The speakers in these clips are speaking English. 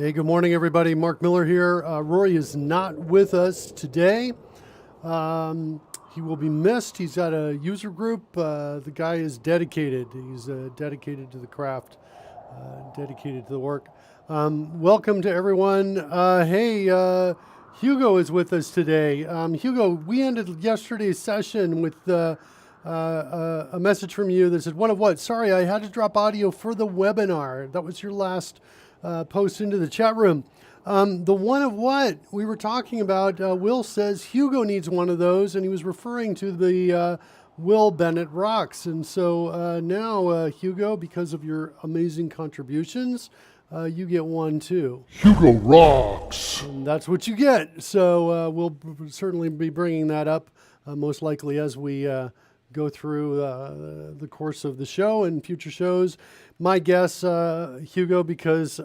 Hey, good morning, everybody. Mark Miller here. Rory is not with us today. He will be missed. He's got a user group. The guy is dedicated. He's dedicated to the craft, dedicated to the work. Welcome to everyone. Hugo is with us today. Hugo, we ended yesterday's session with a message from you that said, "One of what? Sorry, I had to drop audio for the webinar." That was your last post into the chat room. The one of what we were talking about, Will says Hugo needs one of those, and he was referring to the Will Bennett Rocks. And so now, Hugo, because of your amazing contributions, you get one too. Hugo rocks! And that's what you get. So we'll certainly be bringing that up most likely as we go through the course of the show and future shows. My guess, Hugo, because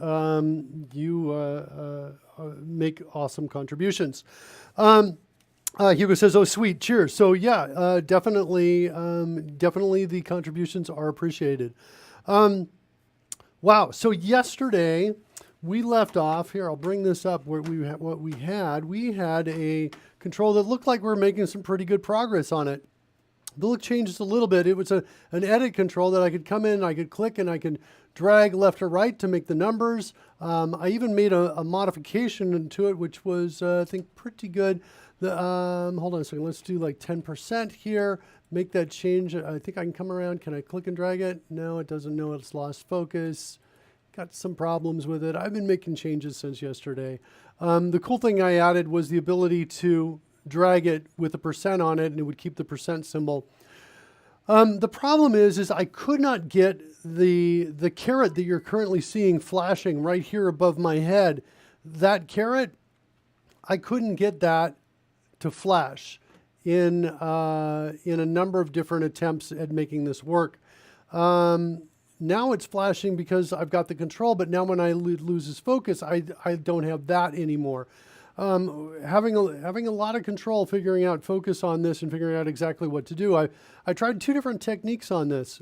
you make awesome contributions. Hugo says, "Oh, sweet, cheers." So yeah, definitely the contributions are appreciated. Wow. So yesterday we left off here. I'll bring this up where what we had. We had a control that looked like we were making some pretty good progress on it. The look changes a little bit. It was an edit control that I could come in, I could click, and I could drag left or right to make the numbers. I even made a modification to it, which was, I think, pretty good. Hold on a second. Let's do like 10% here. Make that change. I think I can come around. Can I click and drag it? No, it doesn't know it's lost focus. Got some problems with it. I've been making changes since yesterday. The cool thing I added was the ability to drag it with a percent on it, and it would keep the percent symbol. The problem is I could not get the caret that you're currently seeing flashing right here above my head. That caret, I couldn't get that to flash in a number of different attempts at making this work. Now it's flashing because I've got the control, but now when I lose his focus, I don't have that anymore. Having a lot of control, figuring out focus on this and figuring out exactly what to do. I tried two different techniques on this.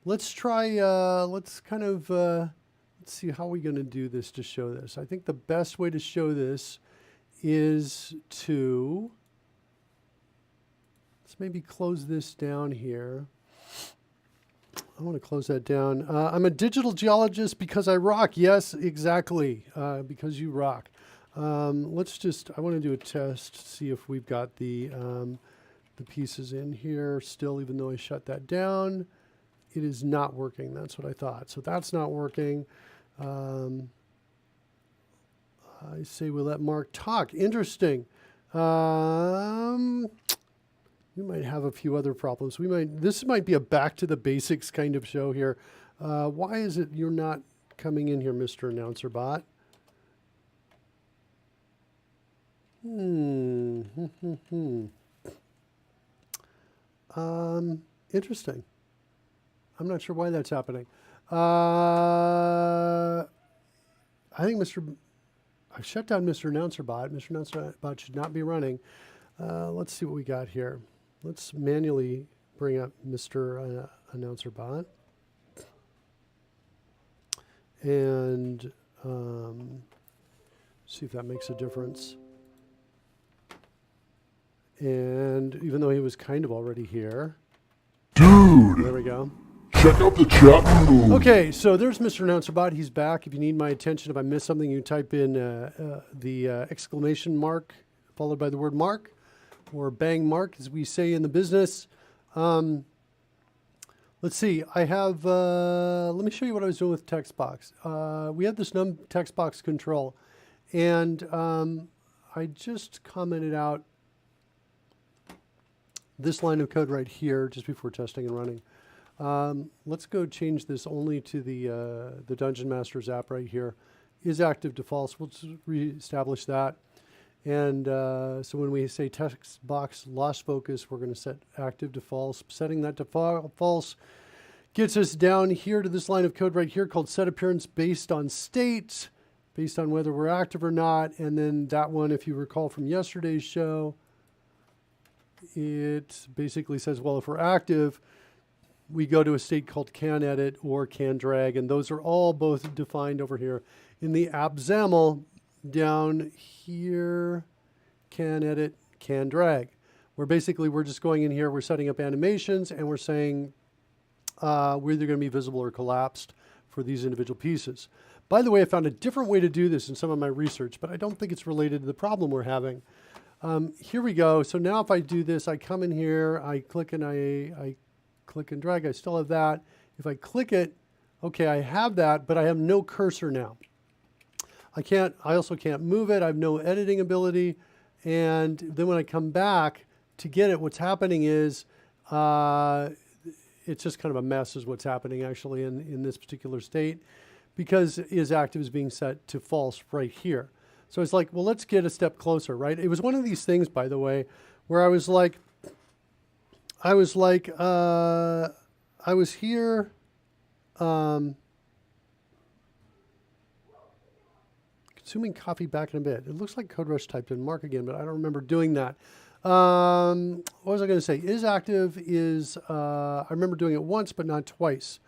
Let's try, let's see how we're going to do this to show this. I think the best way to show this is to, let's maybe close this down here. I want to close that down. I'm a digital geologist because I rock. Yes, exactly. Because you rock. Let's just, I want to do a test, see if we've got the pieces in here still, even though I shut that down. It is not working. That's what I thought. So that's not working. I say we let Mark talk. Interesting. We might have a few other problems. This might be a back to the basics kind of show here. Why is it you're not coming in here, Mr. Announcer Bot? Interesting. I'm not sure why that's happening. I think I've shut down Mr. Announcer Bot. Mr. Announcer Bot should not be running. Let's see what we got here. Let's manually bring up Mr. Announcer Bot. And see if that makes a difference. And even though he was kind of already here. Dude! There we go. Check out the chat room. Okay, so there's Mr. Announcer Bot. He's back. If you need my attention, if I miss something, you type in the exclamation mark followed by the word Mark, or bang Mark, as we say in the business. Let's see. I have, let me show you what I was doing with text box. We had this num text box control, and I just commented out this line of code right here just before testing and running. Let's go change this only to the Dungeon Masters app right here. Is active to false. We'll just reestablish that. And so when we say text box lost focus, we're going to set active to false. Setting that to false gets us down here to this line of code right here called set appearance based on state, based on whether we're active or not. And then that one, if you recall from yesterday's show, it basically says, well, if we're active, we go to a state called can edit or can drag, and those are all both defined over here in the app XAML down here, can edit, can drag, where basically we're just going in here, we're setting up animations, and we're saying we're either going to be visible or collapsed for these individual pieces. By the way, I found a different way to do this in some of my research, but I don't think it's related to the problem we're having. Here we go. So now if I do this, I come in here, I click and I click and drag. I still have that. If I click it, okay, I have that, but I have no cursor now. I also can't move it. I have no editing ability. And then when I come back to get it, what's happening is it's just kind of a mess is what's happening actually in this particular state, because isActive is being set to false right here. So it's like, well, let's get a step closer, right? It was one of these things, by the way, where I was here, consuming coffee back in a bit. It looks like CodeRushed typed in Mark again, but I don't remember doing that. What was I going to say? isActive is, I remember doing it once, but not twice.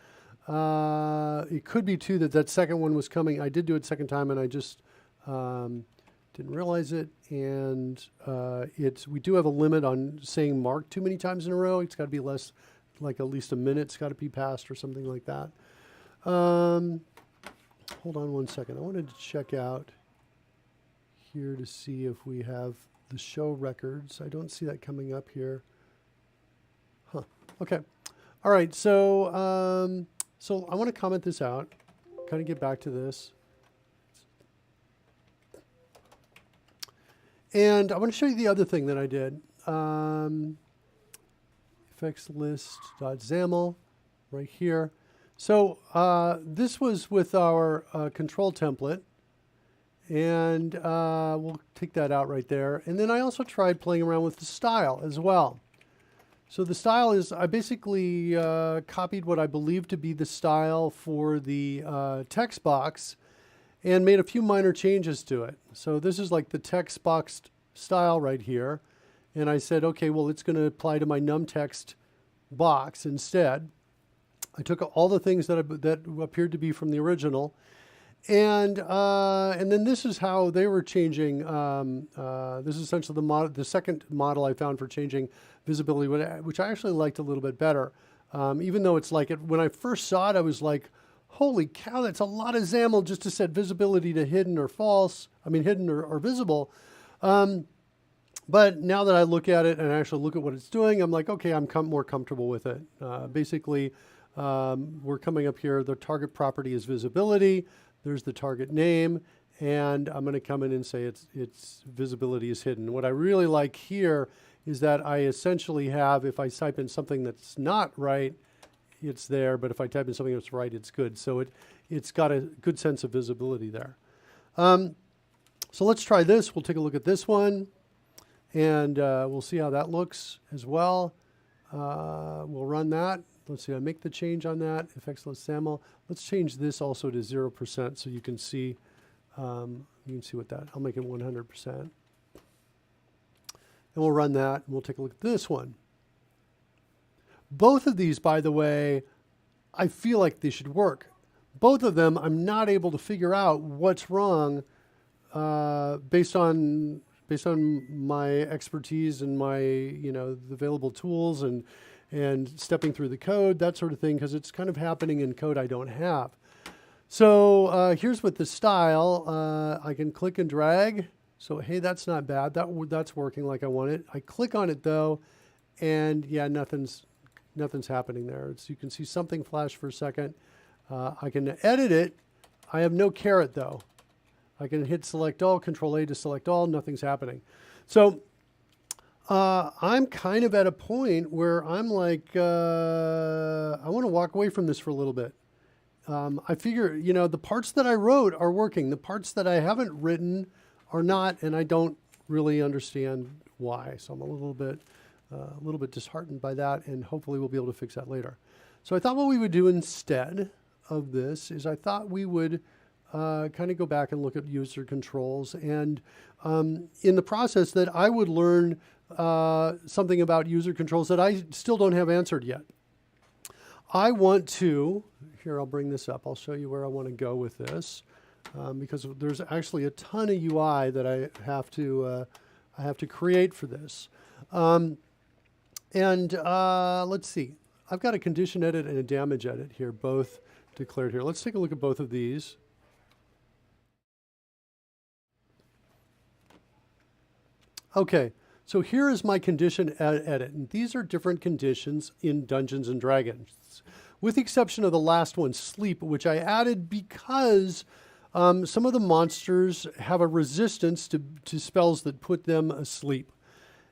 It could be too that second one was coming. I did do it second time, and I just didn't realize it. And we do have a limit on saying Mark too many times in a row. It's got to be less, like at least a minute's got to be passed or something like that. Hold on one second. I wanted to check out here to see if we have the show records. I don't see that coming up here. Huh. Okay. All right. So, so I want to comment this out, kind of get back to this. And I want to show you the other thing that I did. effectslist.xaml right here. So this was with our control template. And we'll take that out right there. And then I also tried playing around with the style as well. So the style is, I basically copied what I believe to be the style for the text box and made a few minor changes to it. So this is like the text box style right here. And I said, okay, well, it's going to apply to my num text box instead. I took all the things that appeared to be from the original. And then this is how they were changing. This is essentially the second model I found for changing visibility, which I actually liked a little bit better. Even though it's like when I first saw it, I was like, holy cow, that's a lot of XAML just to set visibility to hidden or false. I mean, hidden or visible. But now that I look at it and actually look at what it's doing, I'm like, okay, I'm more comfortable with it. Basically, we're coming up here. The target property is visibility. There's the target name, and I'm going to come in and say its visibility is hidden. What I really like here is that I essentially have, if I type in something that's not right, it's there, but if I type in something that's right, it's good. So it's got a good sense of visibility there. So let's try this. We'll take a look at this one, and we'll see how that looks as well. We'll run that. Let's see, I make the change on that, effects.xaml. Let's change this also to 0% so you can see what that, I'll make it 100%. And we'll run that, and we'll take a look at this one. Both of these, by the way, I feel like they should work. Both of them, I'm not able to figure out what's wrong based on my expertise and my, the available tools and stepping through the code, that sort of thing, because it's kind of happening in code I don't have. So here's with the style. I can click and drag. So, hey, that's not bad. That's working like I want it. I click on it, though, and, yeah, nothing's happening there. You can see something flash for a second. I can edit it. I have no caret, though. I can hit select all, Control A to select all. Nothing's happening. So I'm kind of at a point where I'm like, I want to walk away from this for a little bit. I figure, the parts that I wrote are working. The parts that I haven't written are not, and I don't really understand why. So I'm a little bit disheartened by that, and hopefully we'll be able to fix that later. So I thought what we would do instead of this is I thought we would kind of go back and look at user controls, and in the process that I would learn something about user controls that I still don't have answered yet. I want to, here I'll bring this up. I'll show you where I want to go with this because there's actually a ton of UI that I have to create for this. Let's see. I've got a condition edit and a damage edit here, both declared here. Let's take a look at both of these. Okay, so here is my condition edit, and these are different conditions in Dungeons and Dragons, with the exception of the last one, sleep, which I added because some of the monsters have a resistance to spells that put them asleep.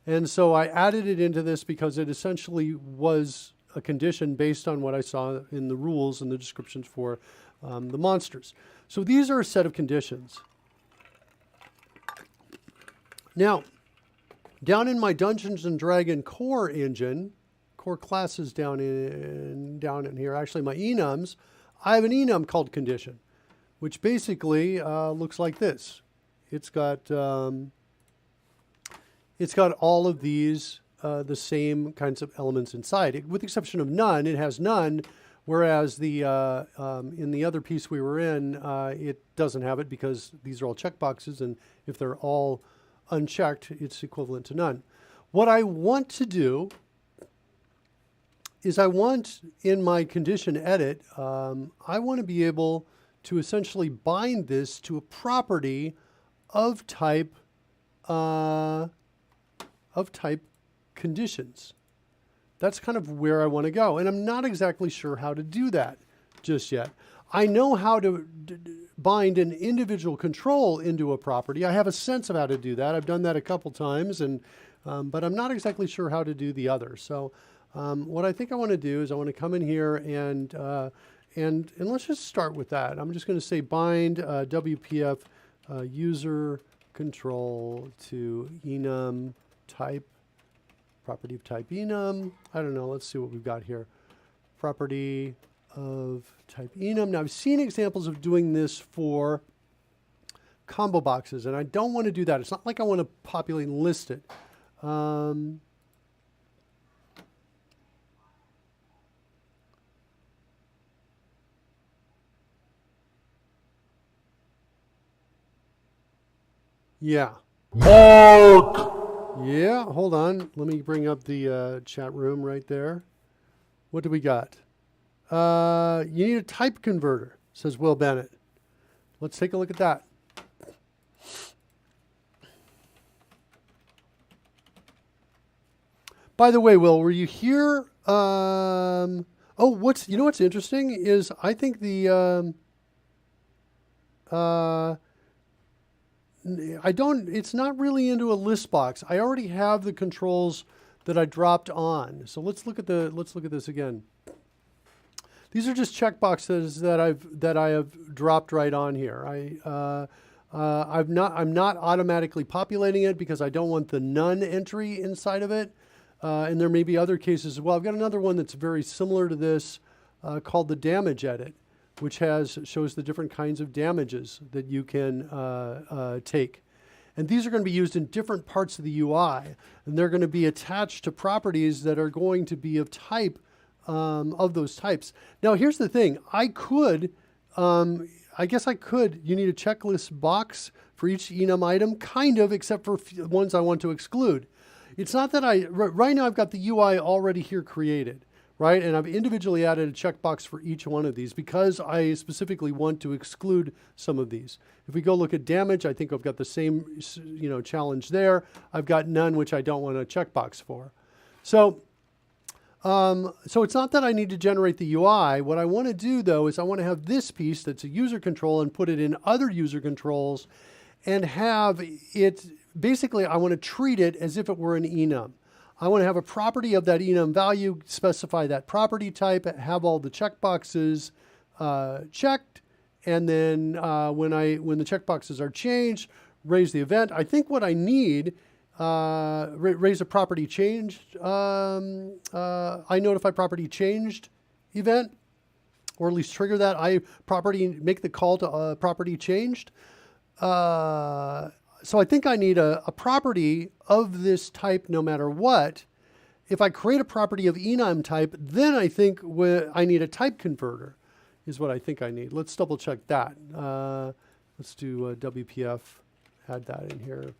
And so I added it into this because it essentially was a condition based on what I saw in the rules and the descriptions for the monsters. So these are a set of conditions. Now, down in my Dungeons and Dragon core engine, core classes down in here, actually my enums, I have an enum called condition, which basically looks like this. It's got all of these the same kinds of elements inside, with the exception of none. It has none, whereas the in the other piece we were in, it doesn't have it because these are all checkboxes, and if they're all unchecked, it's equivalent to none. What I want to do is I want in my condition edit, I want to be able to essentially bind this to a property of type conditions. That's kind of where I want to go, and I'm not exactly sure how to do that just yet. I know how to bind an individual control into a property. I have a sense of how to do that. I've done that a couple times, and but I'm not exactly sure how to do the other. So what I think I want to do is I want to come in here and let's just start with that. I'm just going to say bind WPF user control to enum type, property of type enum. I don't know. Let's see what we've got here. Property of type enum. Now I've seen examples of doing this for combo boxes, and I don't want to do that. It's not like I want to populate and list it. Yeah. Mark! Yeah, hold on. Let me bring up the chat room right there. What do we got? You need a type converter, says Will Bennett. Let's take a look at that. By the way, Will, were you here? You know what's interesting is I think it's not really into a list box. I already have the controls that I dropped on. So let's look at this again. These are just checkboxes that I have dropped right on here. I'm not automatically populating it because I don't want the none entry inside of it. And there may be other cases as well. I've got another one that's very similar to this called the damage edit, which shows the different kinds of damages that you can take. And these are going to be used in different parts of the UI, and they're going to be attached to properties that are going to be of type of those types. Now, here's the thing. I guess I could. You need a checklist box for each enum item, kind of, except for ones I want to exclude. It's not that right now I've got the UI already here created, right? And I've individually added a checkbox for each one of these because I specifically want to exclude some of these. If we go look at damage, I think I've got the same, challenge there. I've got none, which I don't want a checkbox for. So it's not that I need to generate the UI. What I want to do, though, is I want to have this piece that's a user control and put it in other user controls and have it, basically, I want to treat it as if it were an enum. I want to have a property of that enum value, specify that property type, have all the checkboxes checked, and then when the checkboxes are changed, raise the event. I think what I need, raise a property changed, I notify property changed event, or at least trigger that. Make the call to property changed. So I think I need a property of this type no matter what. if I create a property of enum type, then I think I need a type converter is what I think I need. Let's double check that. Let's do WPF, add that in here.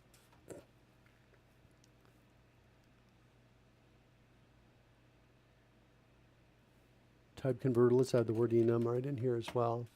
Type converter, let's add the word enum right in here as well.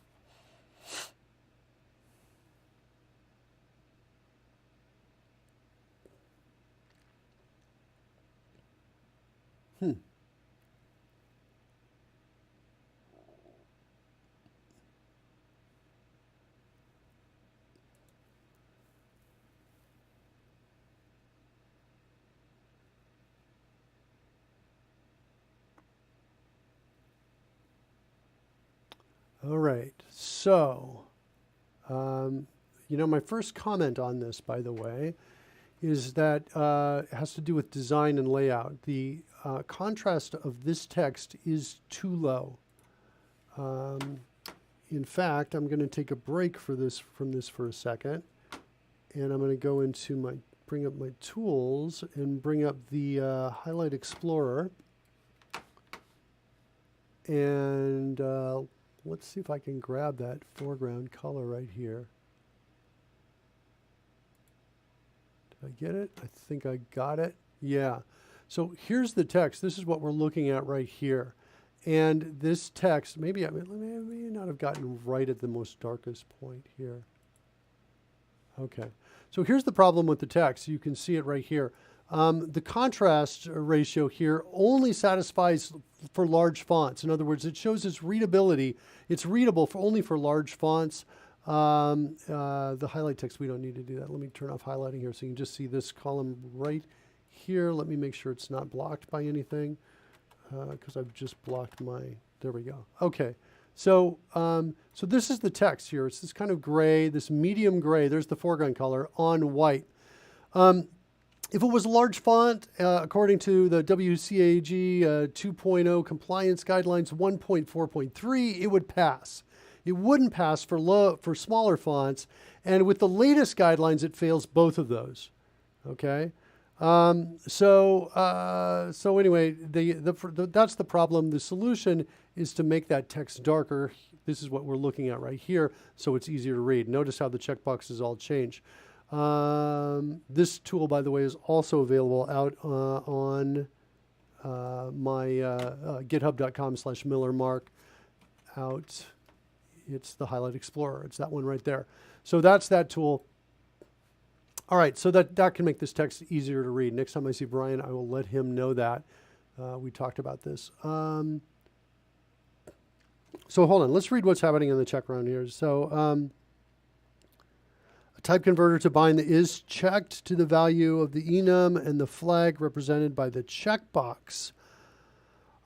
All right, so, my first comment on this, by the way, is that it has to do with design and layout. The contrast of this text is too low. In fact, I'm going to take a break from this for a second, and I'm going to go into bring up my tools and bring up the Highlight Explorer, and let's see if I can grab that foreground color right here. Did I get it? I think I got it. Yeah. So here's the text. This is what we're looking at right here. And this text, maybe I may not have gotten right at the most darkest point here. Okay. So here's the problem with the text. You can see it right here. The contrast ratio here only satisfies for large fonts. In other words, it shows its readability. It's readable only for large fonts. The highlight text, we don't need to do that. Let me turn off highlighting here so you can just see this column right here. Let me make sure it's not blocked by anything because I've just blocked there we go. Okay. So, so this is the text here. It's this kind of gray, this medium gray. There's the foreground color on white. If it was a large font, according to the WCAG 2.0 compliance guidelines 1.4.3, it would pass. It wouldn't pass for smaller fonts, and with the latest guidelines, it fails both of those. Okay, so anyway, that's the problem. The solution is to make that text darker. This is what we're looking at right here, so it's easier to read. Notice how the checkboxes all change. This tool, by the way, is also available out on my github.com/millermark out. It's the Highlight Explorer. It's that one right there. So that's that tool. All right, so that can make this text easier to read. Next time I see Brian, I will let him know that. We talked about this. So hold on. Let's read what's happening in the check round here. So a type converter to bind the is checked to the value of the enum and the flag represented by the checkbox.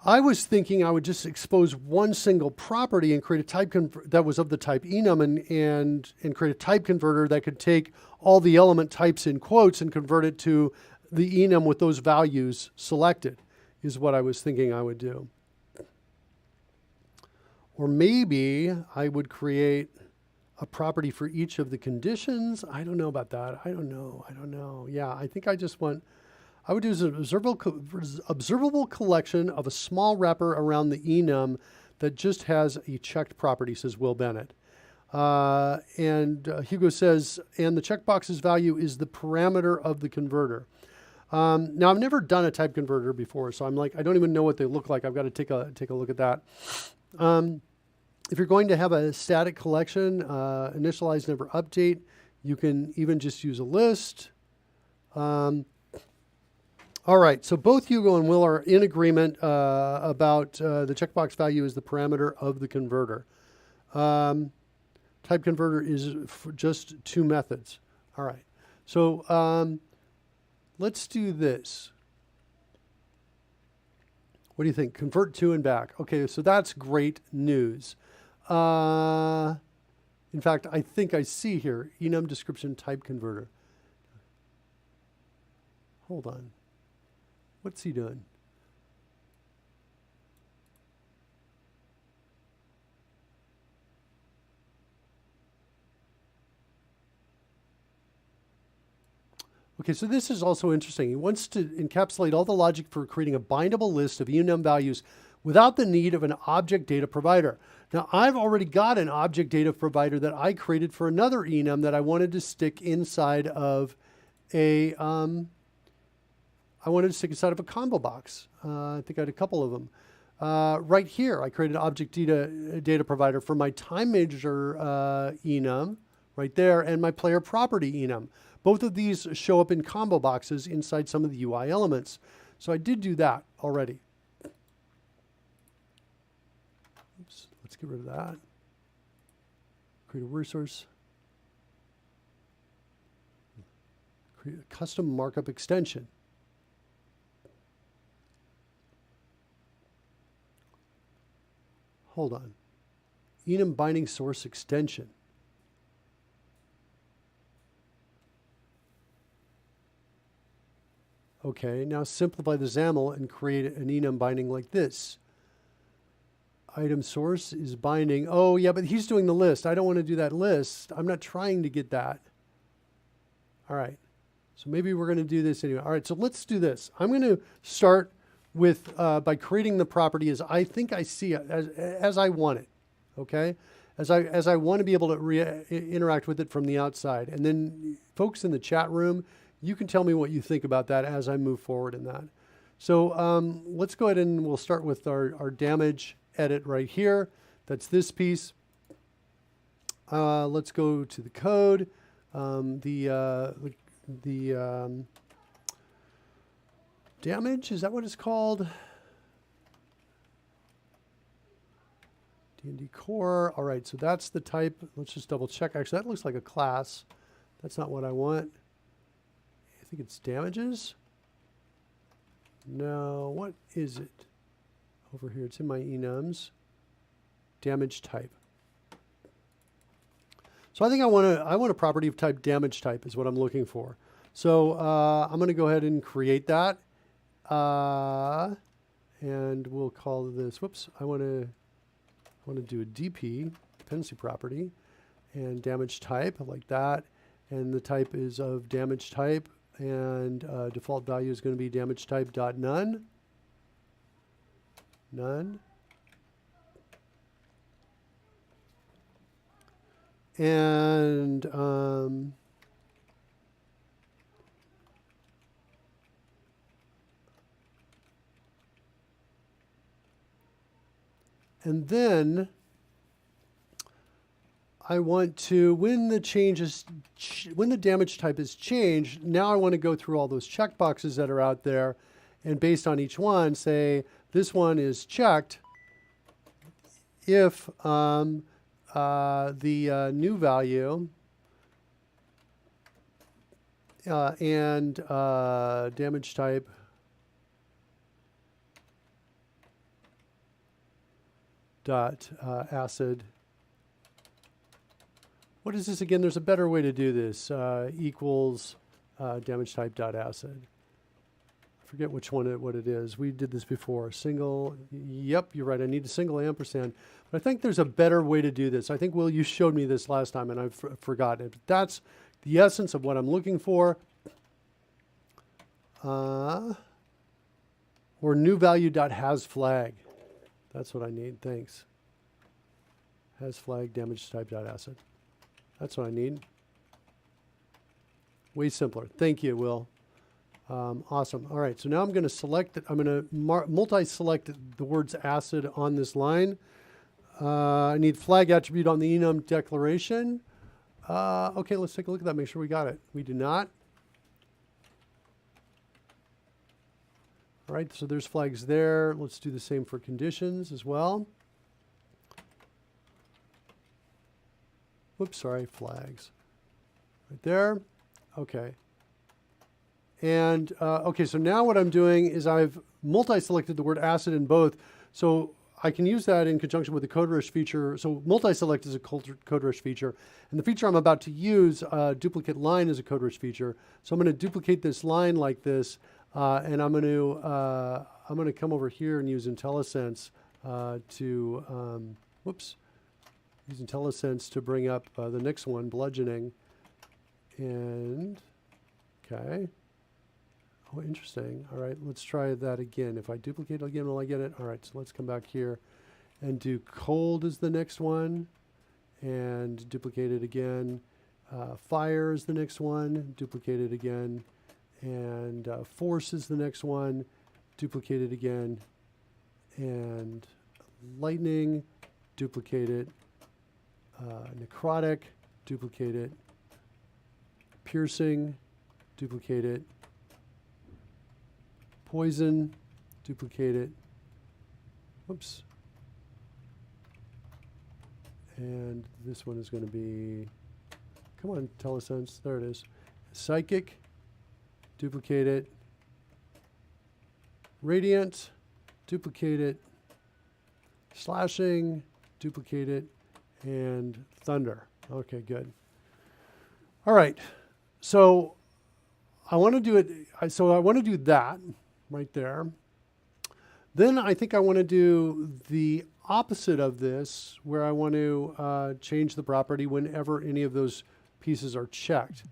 I was thinking I would just expose one single property and create a type that was of the type enum and create a type converter that could take all the element types in quotes and convert it to the enum with those values selected, is what I was thinking I would do. Or maybe I would create a property for each of the conditions. I don't know about that. I don't know. Yeah, I think I would do an observable collection of a small wrapper around the enum that just has a checked property, says Will Bennett. And Hugo says, and the checkbox's value is the parameter of the converter. Now, I've never done a type converter before, so I'm like, I don't even know what they look like. I've got to take a look at that. If you're going to have a static collection, initialize, never update, you can even just use a list. All right, so both Hugo and Will are in agreement about the checkbox value is the parameter of the converter. Type converter is just two methods. All right, so let's do this. What do you think? Convert to and back. Okay, so that's great news. In fact, I think I see here, enum description type converter. Hold on. What's he doing? Okay, so this is also interesting. He wants to encapsulate all the logic for creating a bindable list of enum values without the need of an object data provider. Now, I've already got an object data provider that I created for another enum that I wanted to stick inside of a combo box. I think I had a couple of them. Right here, I created an object data provider for my time measure enum right there and my player property enum. Both of these show up in combo boxes inside some of the UI elements. So I did do that already. Oops, let's get rid of that. Create a resource. Create a custom markup extension. Hold on. Enum binding source extension. Okay, now simplify the XAML and create an enum binding like this. Item source is binding. Oh, yeah, but he's doing the list. I don't want to do that list. I'm not trying to get that. All right. So maybe we're going to do this anyway. All right, so let's do this. I'm going to start with by creating the property as I think I see it, as I want it. Okay? As I want to be able to interact with it from the outside. And then folks in the chat room, you can tell me what you think about that as I move forward in that. So let's go ahead and we'll start with our damage edit right here. That's this piece. Let's go to the code. Damage, is that what it's called? D&D core. All right, so that's the type. Let's just double check. Actually, that looks like a class. That's not what I want. I think it's damages. No, what is it? Over here, it's in my enums. Damage type. So I think I want a property of type damage type is what I'm looking for. So I'm going to go ahead and create that. And we'll call this, whoops, I want to do a DP, dependency property, and damage type like that. And the type is of damage type, and default value is going to be damage type dot none. None. And then I want to, when the damage type is changed, now I want to go through all those checkboxes that are out there, and based on each one, say this one is checked if the new value and damage type dot acid. What is this again? There's a better way to do this. Equals damage type dot acid. I forget which one what it is. We did this before. Single. Yep, you're right. I need a single ampersand. But I think there's a better way to do this. I think, Will, you showed me this last time, and I've forgotten it. But that's the essence of what I'm looking for. Or new value dot has flag. That's what I need. Thanks. Has flag damage type dot acid. That's what I need. Way simpler. Thank you, Will. Awesome. All right. So now I'm going to select it. I'm going to multi-select the words acid on this line. I need flag attribute on the enum declaration. Okay, let's take a look at that. Make sure we got it. We do not. All right. So there's flags there. Let's do the same for conditions as well. Whoops, sorry, flags. Right there. Okay. And, okay, so now what I'm doing is I've multi-selected the word acid in both. So I can use that in conjunction with the CodeRushed feature. So multi-select is a CodeRushed feature. And the feature I'm about to use, duplicate line, is a CodeRushed feature. So I'm going to duplicate this line like this. And I'm going to come over here and use IntelliSense use IntelliSense to bring up the next one, bludgeoning. And Okay. Oh, interesting. All right, let's try that again. If I duplicate it again, will I get it? All right, so let's come back here and do cold is the next one, and duplicate it again. Fire is the next one, duplicate it again. And force is the next one, duplicate it again. And lightning, duplicate it. Necrotic, duplicate it. Piercing, duplicate it. Poison, duplicate it. Whoops. And this one is going to be, come on, telesense, there it is. Psychic, duplicate it. Radiant, duplicate it. Slashing, duplicate it. And thunder. Okay, good. All right, so I want to do it. So I want to do that right there. Then I think I want to do the opposite of this, where I want to change the property whenever any of those pieces are checked.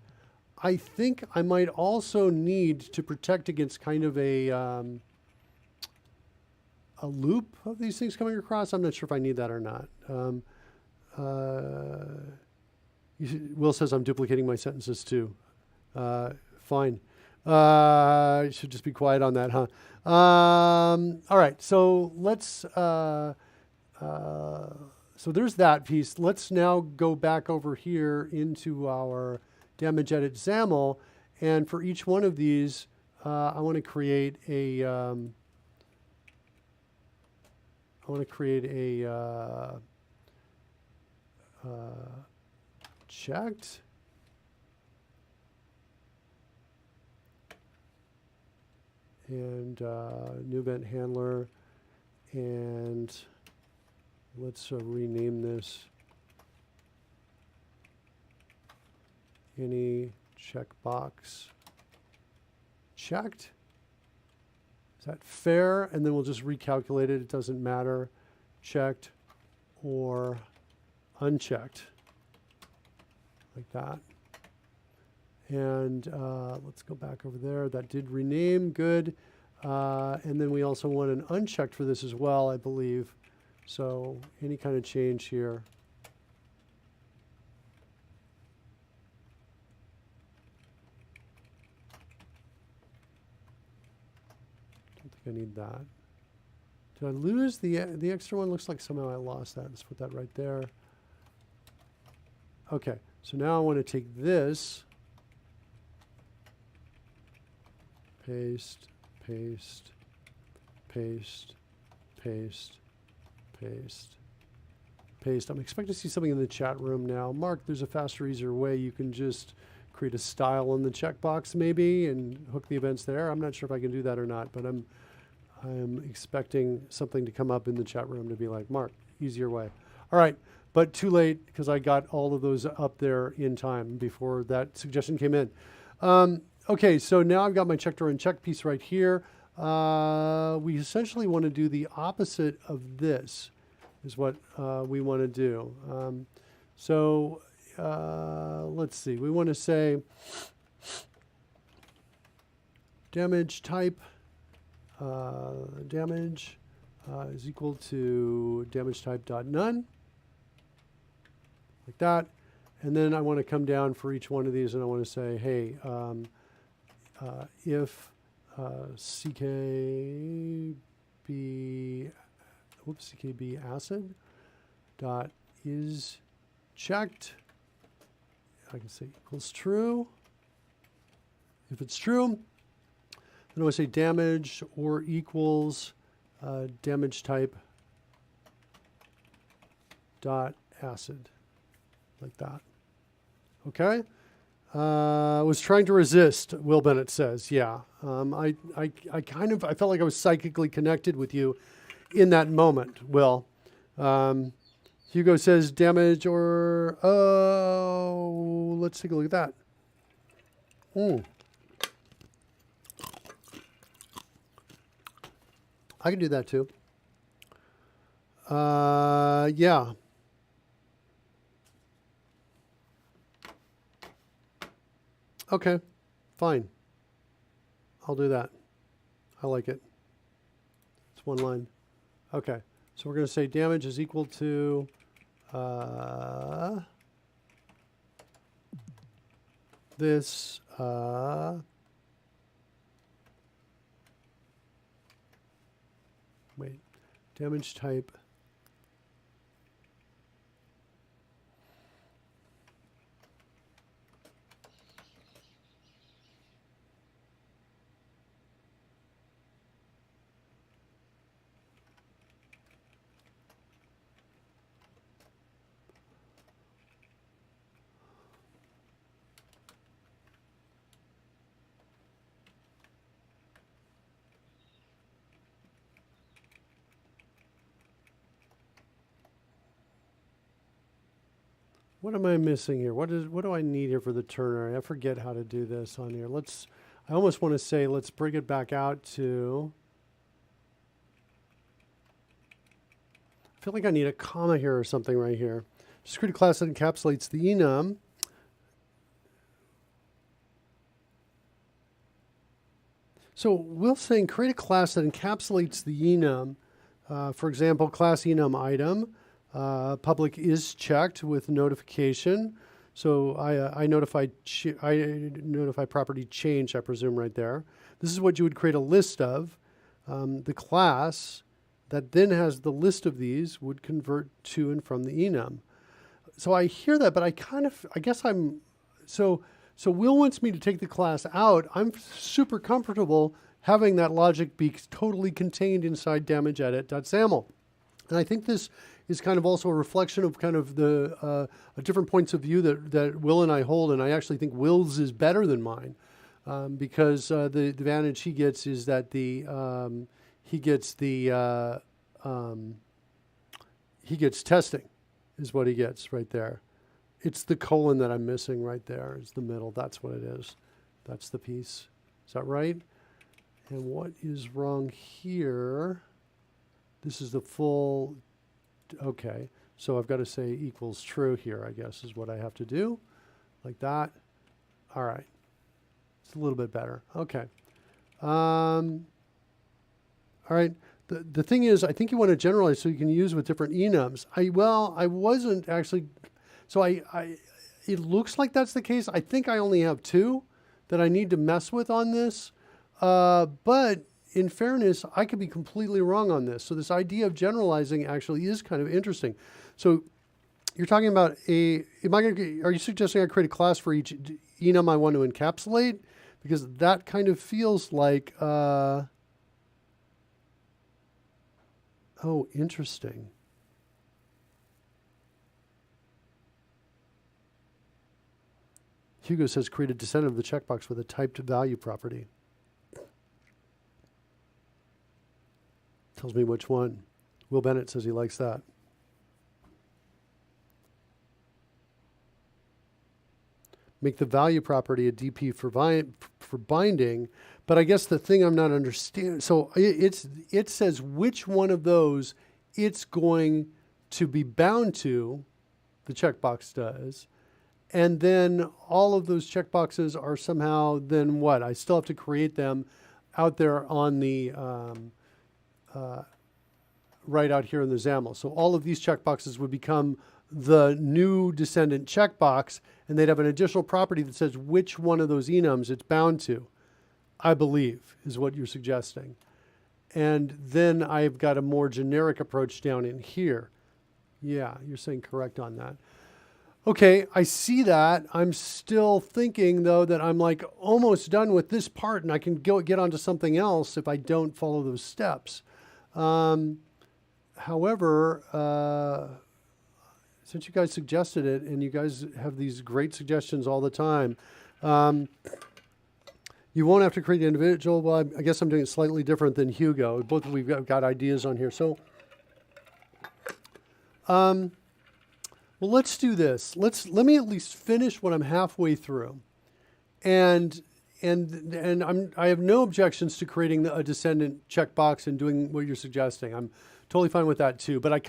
I think I might also need to protect against kind of a loop of these things coming across. I'm not sure if I need that or not. Will says I'm duplicating my sentences too. Fine. I should just be quiet on that, huh? All right, so let's, so there's that piece. Let's now go back over here into our damage edit XAML. And for each one of these, I want to create a, checked. And new event handler, and let's rename this any checkbox checked. Is that fair? And then we'll just recalculate it. It doesn't matter. Checked or unchecked, like that. And let's go back over there. That did rename, good. And then we also want an unchecked for this as well, I believe. So any kind of change here. Don't think I need that. Did I lose the extra one? Looks like somehow I lost that. Let's put that right there. Okay, so now I want to take this. Paste, paste, paste, paste, paste, paste. I'm expecting to see something in the chat room now. Mark, there's a faster, easier way. You can just create a style in the checkbox maybe and hook the events there. I'm not sure if I can do that or not, but I'm expecting something to come up in the chat room to be like, Mark, easier way. All right, but too late because I got all of those up there in time before that suggestion came in. Okay, so now I've got my checked or unchecked piece right here. We essentially want to do the opposite of this, is what we want to do. Let's see. We want to say damage type damage is equal to damage type dot none, like that. And then I want to come down for each one of these, and I want to say, hey, if CKB acid dot is checked, I can say equals true. If it's true, then I would say damage or equals damage type dot acid, like that. Okay. Was trying to resist, Will Bennett says. Yeah. I felt like I was psychically connected with you in that moment, Will. Hugo says damage or, oh, let's take a look at that. I can do that too. Yeah. Okay. Fine. I'll do that. I like it. It's one line. Okay. So we're going to say damage is equal to this wait, damage type What am I missing here? What do I need here for the ternary? I forget how to do this on here. I almost want to say, let's bring it back out to, I feel like I need a comma here or something right here. Just create a class that encapsulates the enum. So we'll say create a class that encapsulates the enum. For example, class enum item. Public is checked with notification. So I notify property change, I presume, right there. This is what you would create a list of. The class that then has the list of these would convert to and from the enum. So I hear that, but so Will wants me to take the class out. I'm super comfortable having that logic be totally contained inside damageEdit.xaml. And I think this is kind of also a reflection of kind of the different points of view that Will and I hold. And I actually think Will's is better than mine because the advantage he gets is that he gets testing is what he gets right there. It's the colon that I'm missing right there. It's the middle. That's what it is. That's the piece. Is that right? And what is wrong here? This is the full, okay. So I've got to say equals true here, I guess, is what I have to do. Like that. All right. It's a little bit better. Okay. All right. The thing is, I think you want to generalize so you can use with different enums. I wasn't actually, so it looks like that's the case. I think I only have two that I need to mess with on this. But in fairness, I could be completely wrong on this. So this idea of generalizing actually is kind of interesting. So you're talking about are you suggesting I create a class for each enum I want to encapsulate? Because that kind of feels like, oh, interesting. Hugo says create a descendant of the checkbox with a typed value property. Tells me which one. Will Bennett says he likes that. Make the value property a DP for binding, but I guess the thing I'm not understanding, so it says which one of those it's going to be bound to, the checkbox does, and then all of those checkboxes are somehow then what? I still have to create them out there on the right out here in the XAML. So all of these checkboxes would become the new descendant checkbox, and they'd have an additional property that says which one of those enums it's bound to, I believe, is what you're suggesting. And then I've got a more generic approach down in here. Yeah, you're saying correct on that. Okay, I see that. I'm still thinking, though, that I'm like almost done with this part, and I can get onto something else if I don't follow those steps. However, since you guys suggested it, and you guys have these great suggestions all the time, you won't have to create an individual. Well, I guess I'm doing it slightly different than Hugo. Both we've got ideas on here. So, well, let's do this. Let me at least finish what I'm halfway through, and I have no objections to creating a descendant checkbox and doing what you're suggesting. I'm totally fine with that too. But I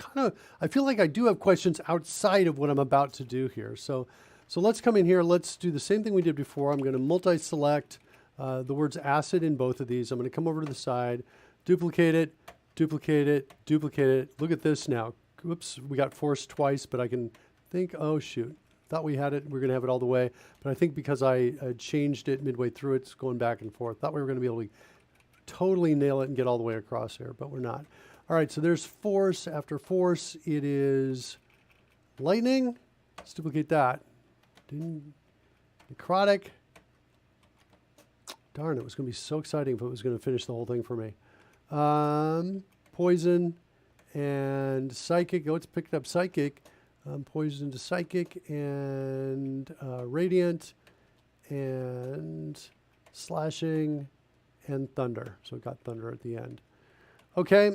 feel like I do have questions outside of what I'm about to do here. So So let's come in here. Let's do the same thing we did before. I'm going to multi-select the words acid in both of these. I'm going to come over to the side, duplicate it, duplicate it, duplicate it. Look at this now. Whoops, we got force twice, but I can think, oh shoot, thought we had it. We're going to have it all the way. But I think because I changed it midway through, it's going back and forth. Thought we were going to be able to totally nail it and get all the way across here, but we're not. All right, so there's force. After force, it is lightning. Let's duplicate that. Necrotic. Darn, it was going to be so exciting if it was going to finish the whole thing for me. Poison and psychic. Oh, it's picked up psychic. Poison to psychic and radiant and slashing and thunder. So it got thunder at the end. Okay,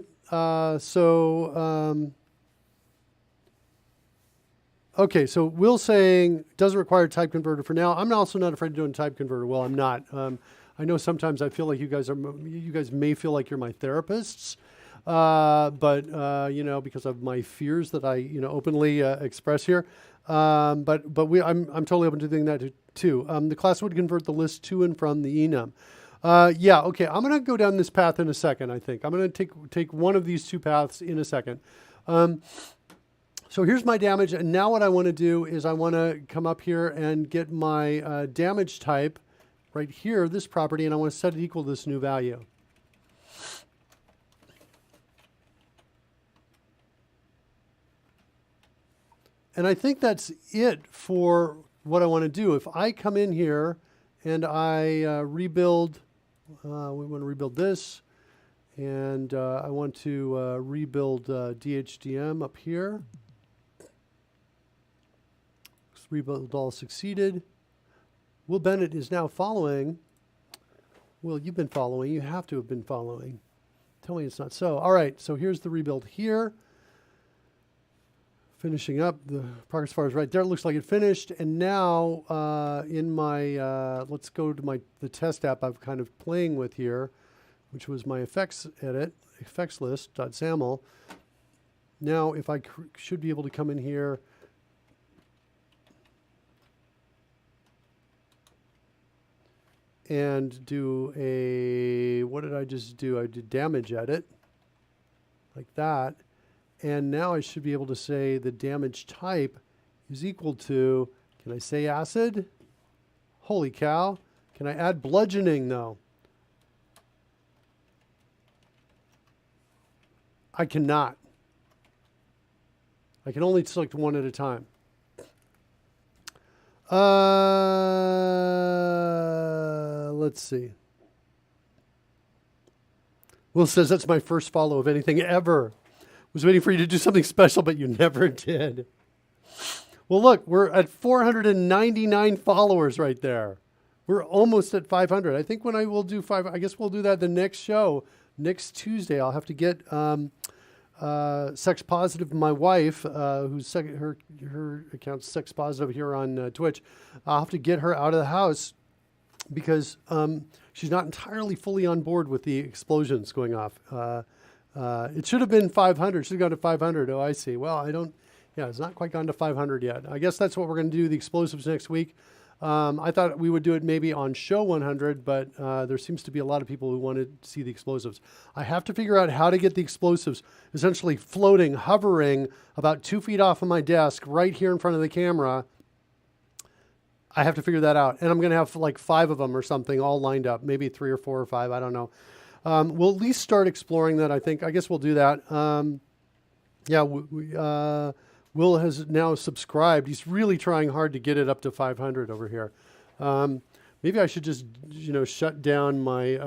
okay, so Will saying doesn't require type converter for now. I'm also not afraid of doing type converter. Well, I'm not. I know sometimes I feel like you guys may feel like you're my therapists, but you know, because of my fears that I openly express here. I'm totally open to doing that too. The class would convert the list to and from the enum. Yeah, okay. I'm going to go down this path in a second. I think I'm going to take one of these two paths in a second. So here's my damage, and now what I want to do is I want to come up here and get my damage type right here, this property, and I want to set it equal to this new value. And I think that's it for what I want to do. If I come in here and I rebuild, we want to rebuild this, and I want to rebuild DHDM up here. Rebuild all succeeded. Will Bennett is now following. Will, you've been following. You have to have been following. Tell me it's not so. All right, so here's the rebuild here. Finishing up. The progress bar is right there. It looks like it finished. And now in my, let's go to the test app I'm kind of playing with here, which was my effects edit, effects list.saml. Now if I should be able to come in here and do what did I just do? I did damage edit, like that. And now I should be able to say the damage type is equal to, can I say acid? Holy cow. Can I add bludgeoning though? I cannot. I can only select one at a time. Let's see. Will says that's my first follow of anything ever. Was waiting for you to do something special, but you never did. Well, look, we're at 499 followers right there. We're almost at 500. I think when I will do I guess we'll do that the next show, next Tuesday. I'll have to get sex positive my wife, who's her account's sex positive here on Twitch. I'll have to get her out of the house because she's not entirely fully on board with the explosions going off. It should have been 500. Should have gone to 500. Oh, I see. Well, it's not quite gone to 500 yet. I guess that's what we're going to do, the explosives next week. I thought we would do it maybe on show 100, but there seems to be a lot of people who want to see the explosives. I have to figure out how to get the explosives essentially floating, hovering about 2 feet off of my desk right here in front of the camera. I have to figure that out. And I'm going to have like 5 of them or something all lined up, maybe 3 or 4 or 5. I don't know. We'll at least start exploring that, I think. I guess we'll do that. Will has now subscribed. He's really trying hard to get it up to 500 over here. Maybe I should just, shut down my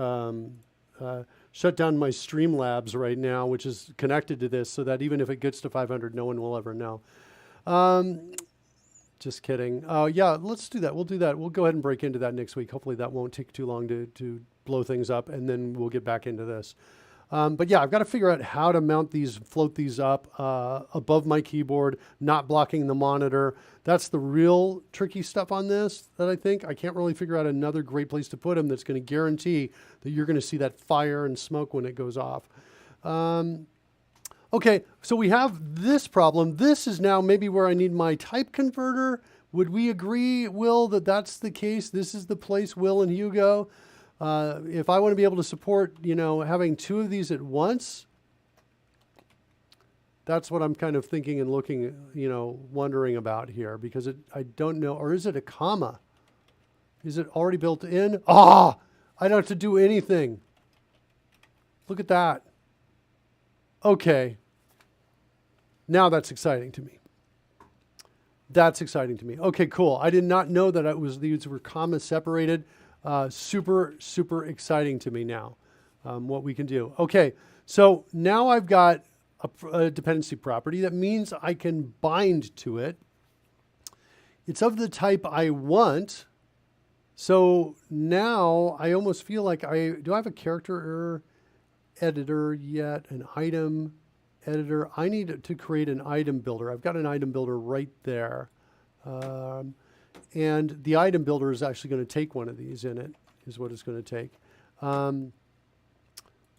Streamlabs right now, which is connected to this, so that even if it gets to 500, no one will ever know. Just kidding. Yeah, let's do that. We'll do that. We'll go ahead and break into that next week. Hopefully that won't take too long to blow things up, and then we'll get back into this. But yeah, I've got to figure out how to mount these, float these up above my keyboard, not blocking the monitor. That's the real tricky stuff on this that I think. I can't really figure out another great place to put them that's going to guarantee that you're going to see that fire and smoke when it goes off. Okay, so we have this problem. This is now maybe where I need my type converter, Would we agree, Will, that that's the case? This is the place, Will and Hugo. If I want to be able to support, having two of these at once, that's what I'm kind of thinking and looking, wondering about here, because I don't know, or is it a comma? Is it already built in? I don't have to do anything. Look at that. Okay. Now that's exciting to me. That's exciting to me. Okay, cool. I did not know that these were comma separated. Super, super exciting to me now, what we can do. Okay, so now I've got a dependency property. That means I can bind to it. It's of the type I want. So now I almost feel like do I have a character editor yet? An item editor. I need to create an item builder. I've got an item builder right there. And the item builder is actually going to take one of these in it, is what it's going to take.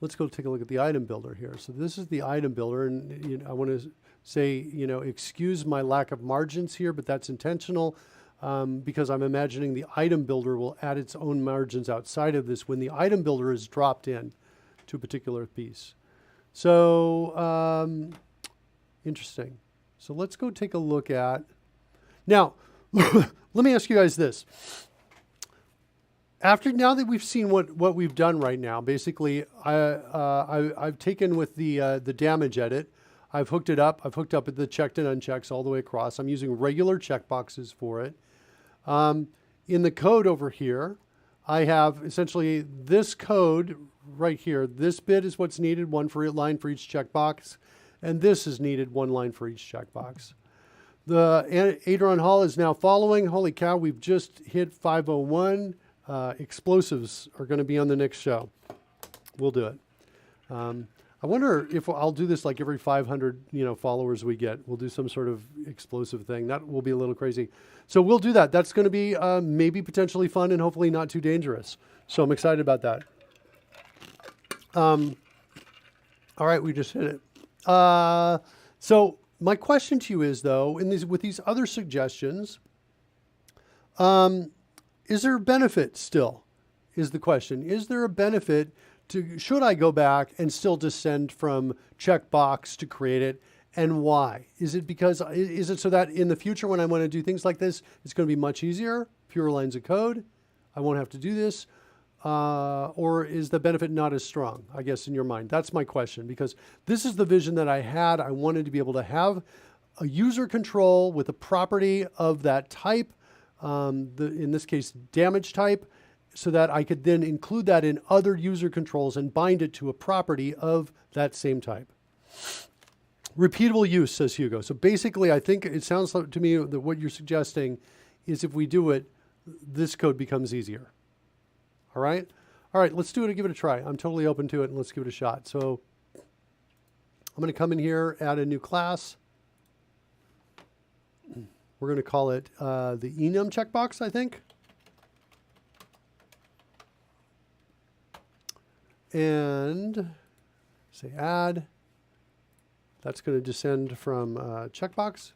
Let's go take a look at the item builder here. So this is the item builder, and I want to say, excuse my lack of margins here, but that's intentional because I'm imagining the item builder will add its own margins outside of this when the item builder is dropped in to a particular piece. So interesting. So let's go take a look at, now, let me ask you guys this. Now that we've seen what we've done right now, basically, I've taken with the damage edit, I've hooked it up. I've hooked up at the checked and unchecks all the way across. I'm using regular checkboxes for it. In the code over here, I have essentially this code right here. This bit is what's needed, one line for each checkbox, and this is needed, one line for each checkbox. The Adron Hall is now following. Holy cow, we've just hit 501. Explosives are going to be on the next show. We'll do it. I wonder if I'll do this like every 500, followers we get. We'll do some sort of explosive thing. That will be a little crazy. So we'll do that. That's going to be maybe potentially fun and hopefully not too dangerous. So I'm excited about that. All right, we just hit it. So my question to you is, though, with these other suggestions, is there a benefit still, is the question. Is there a benefit should I go back and still descend from checkbox to create it, and why? Is it so that in the future when I want to do things like this, it's going to be much easier, fewer lines of code, I won't have to do this, or is the benefit not as strong, I guess, in your mind? That's my question, because this is the vision that I had. I wanted to be able to have a user control with a property of that type, in this case, damage type, so that I could then include that in other user controls and bind it to a property of that same type. Repeatable use, says Hugo. So basically, I think it sounds to me that what you're suggesting is if we do it, this code becomes easier. All right? All right, let's do it and give it a try. I'm totally open to it, and let's give it a shot. So I'm going to come in here, add a new class. We're going to call it the enum checkbox, I think. And say add. That's going to descend from checkbox,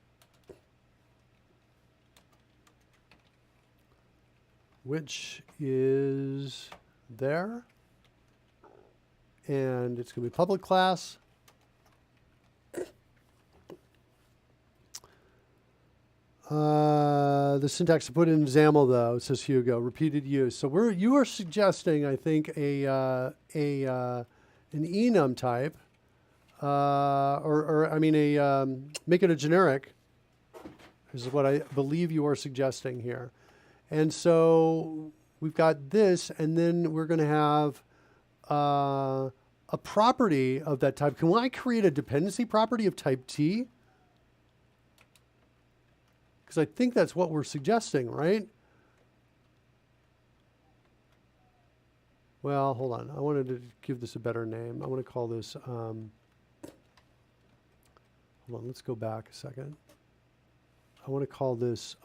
which is there. And it's going to be public class. The syntax to put in XAML, though, says Hugo, repeated use. So you are suggesting, I think, an enum type, make it a generic, is what I believe you are suggesting here. And so we've got this, and then we're going to have a property of that type. Can I create a dependency property of type T? Because I think that's what we're suggesting, right? Well, hold on. I wanted to give this a better name. I want to call this, hold on, let's go back a second. I want to call this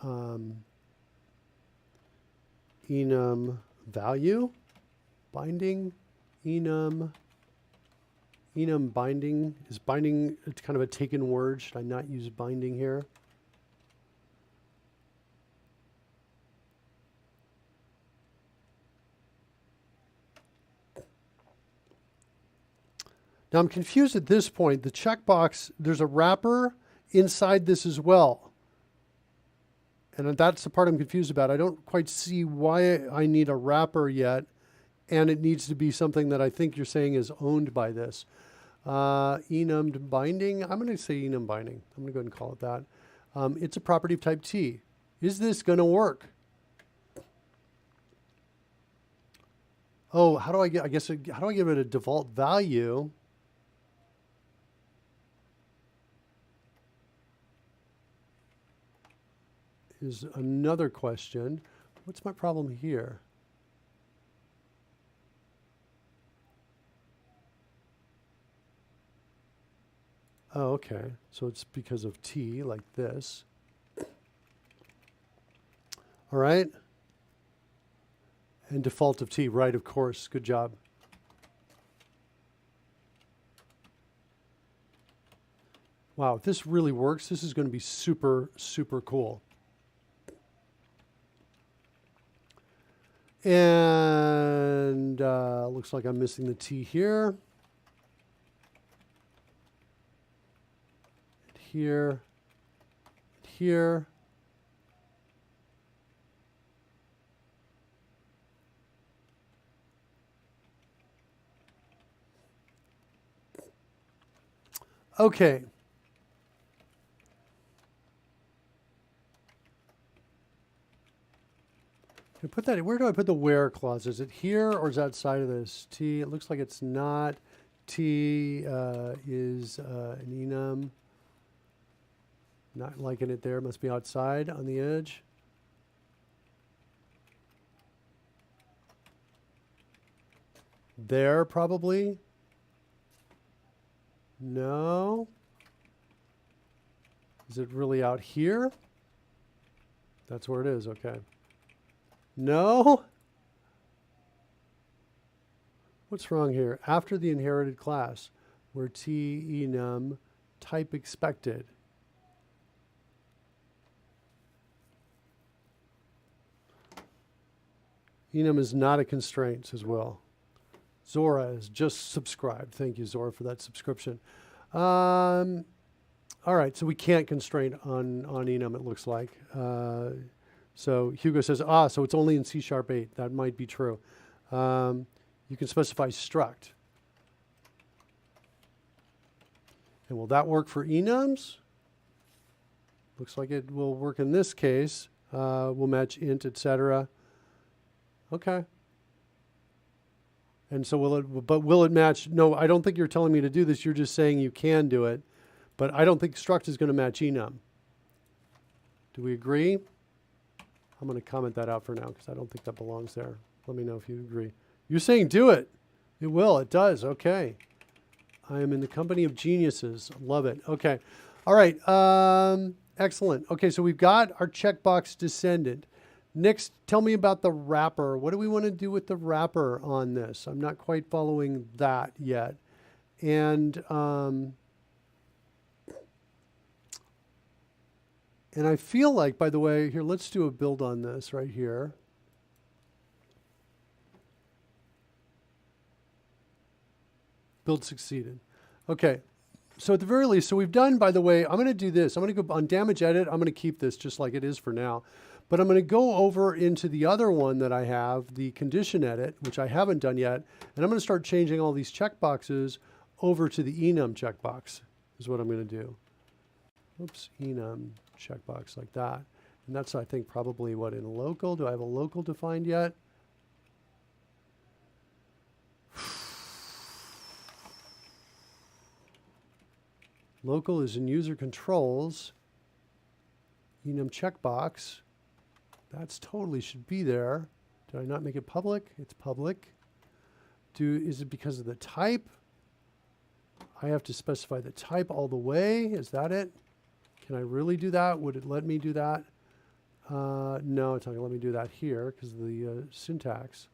enum value, binding, enum binding. Is binding kind of a taken word? Should I not use binding here? Now I'm confused at this point. The checkbox, there's a wrapper inside this as well. And that's the part I'm confused about. I don't quite see why I need a wrapper yet. And it needs to be something that I think you're saying is owned by this. Enum binding. I'm going to say enum binding. I'm going to go ahead and call it that. It's a property of type T. Is this going to work? Oh, how do I how do I give it a default value? Is another question. What's my problem here? Oh, okay. So it's because of T, like this. All right. And default of T, right, of course. Good job. Wow, if this really works, this is going to be super, super cool. And looks like I'm missing the T here. Here. Here. Okay. I put that. Where do I put the where clause? Is it here or is that outside of this? T. It looks like it's not. T is an enum. Not liking it there. Must be outside on the edge. There probably. No. Is it really out here? That's where it is. Okay. No. What's wrong here? After the inherited class, where T enum type expected. Enum is not a constraint as well. Zora has just subscribed. Thank you, Zora, for that subscription. All right, so we can't constrain on enum, it looks like. So Hugo says, so it's only in C#8. That might be true. You can specify struct. And will that work for enums? Looks like it will work in this case. We'll match int, etc. Okay. And so will it match? No, I don't think you're telling me to do this. You're just saying you can do it. But I don't think struct is going to match enum. Do we agree? I'm going to comment that out for now because I don't think that belongs there. Let me know if you agree. You're saying do it. It will. It does. Okay. I am in the company of geniuses. Love it. Okay. All right. Excellent. Okay, so we've got our checkbox descendant. Next, tell me about the wrapper. What do we want to do with the wrapper on this? I'm not quite following that yet. And I feel like, by the way, here, let's do a build on this right here. Build succeeded. Okay, so at the very least, so we've done, by the way, I'm going to do this. I'm going to go on damage edit. I'm going to keep this just like it is for now. But I'm going to go over into the other one that I have, the condition edit, which I haven't done yet. And I'm going to start changing all these checkboxes over to the enum checkbox is what I'm going to do. Oops, enum checkbox like that. And that's, I think, probably what in local. Do I have a local defined yet? Local is in user controls. Enum checkbox. That's totally should be there. Did I not make it public? It's public. Is it because of the type? I have to specify the type all the way. Is that it? Can I really do that? Would it let me do that? No, it's not going to let me do that here because of the syntax.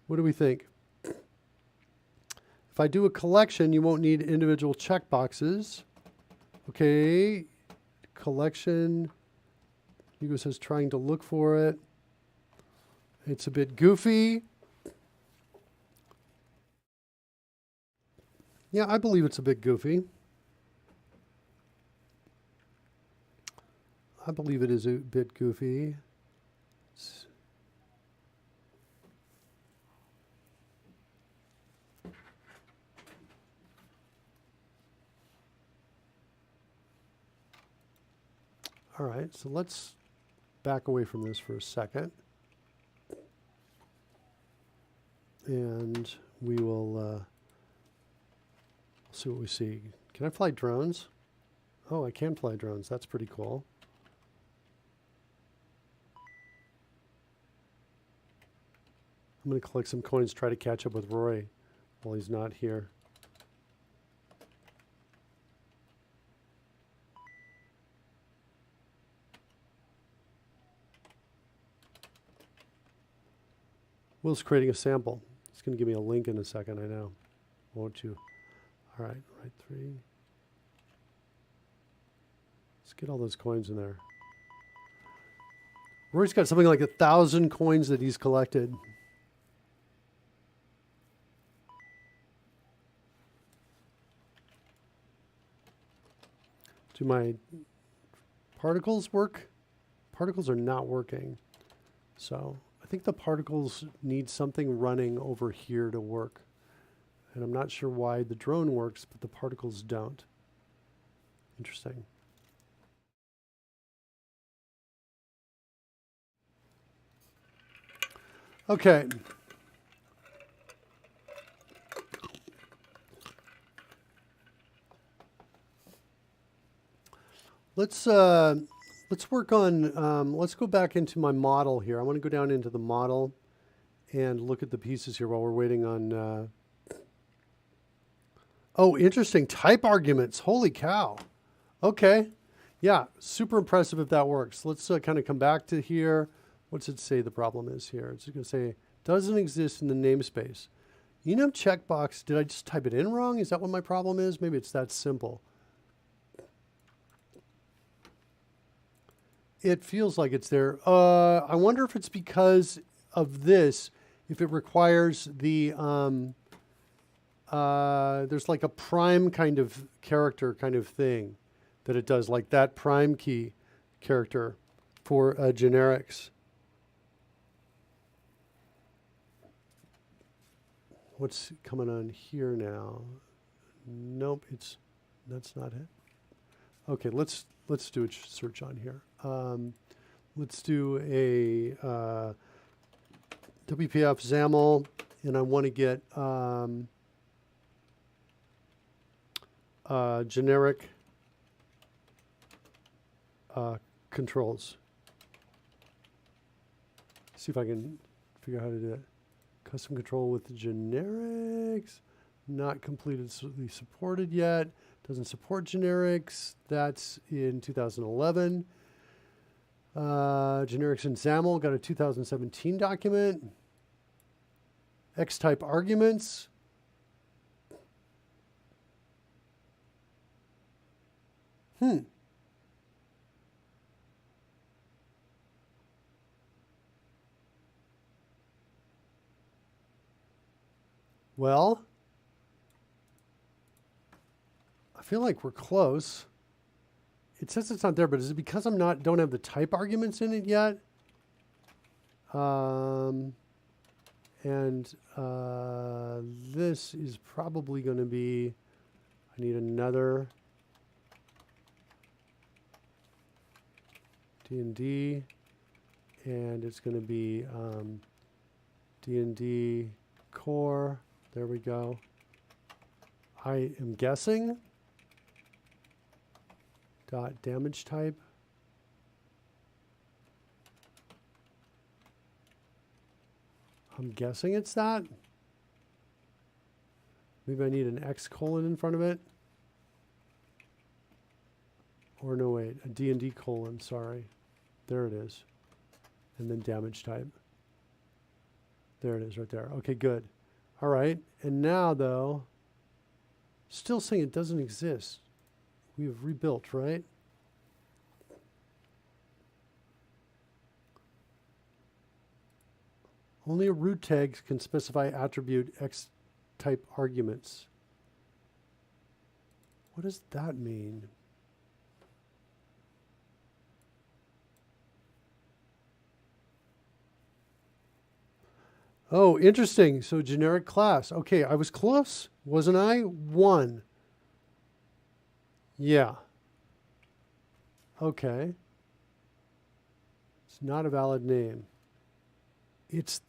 What do we think? If I do a collection, you won't need individual checkboxes. Okay, collection. Hugo says trying to look for it. It's a bit goofy. Yeah, I believe it's a bit goofy. I believe it is a bit goofy. All right, so let's back away from this for a second. And we will see what we see. Can I fly drones? Oh, I can fly drones. That's pretty cool. I'm going to collect some coins, try to catch up with Roy while he's not here. Will's creating a sample. He's going to give me a link in a second, I know. Won't you? All right, right 3. Let's get all those coins in there. Roy's got something like 1,000 coins that he's collected. Do my particles work? Particles are not working. So I think the particles need something running over here to work. And I'm not sure why the drone works, but the particles don't. Interesting. Okay. Let's work on, let's go back into my model here. I want to go down into the model and look at the pieces here while we're waiting on, oh, interesting. Type arguments. Holy cow. Okay. Yeah, super impressive if that works. Let's kind of come back to here. What's it say the problem is here? It's going to say, doesn't exist in the namespace. Enum checkbox, did I just type it in wrong? Is that what my problem is? Maybe it's that simple. It feels like it's there. I wonder if it's because of this, if it requires the, there's like a prime kind of character kind of thing that it does, like that prime key character for generics. What's coming on here now? Nope, that's not it. Okay, let's do a search on here. Let's do a WPF XAML, and I want to get generic controls. See if I can figure out how to do it. Custom control with generics, not completely supported yet. Doesn't support generics. That's in 2011. Generics in XAML, got a 2017 document. X-type arguments. Well, I feel like we're close. It says it's not there, but is it because don't have the type arguments in it yet? This is probably going to be, I need another D&D, and it's going to be D&D core. There we go. I am guessing dot damage type. I'm guessing it's that. Maybe I need an X colon in front of it. Or no, wait, a D&D colon, sorry. There it is. And then damage type. There it is right there. Okay, good. All right. And now, though, still saying it doesn't exist. We've rebuilt, right? Only a root tag can specify attribute X type arguments. what does that mean? Oh, interesting. So generic class. Okay, I was close, wasn't I? 1. Yeah. Okay. It's not a valid name. It's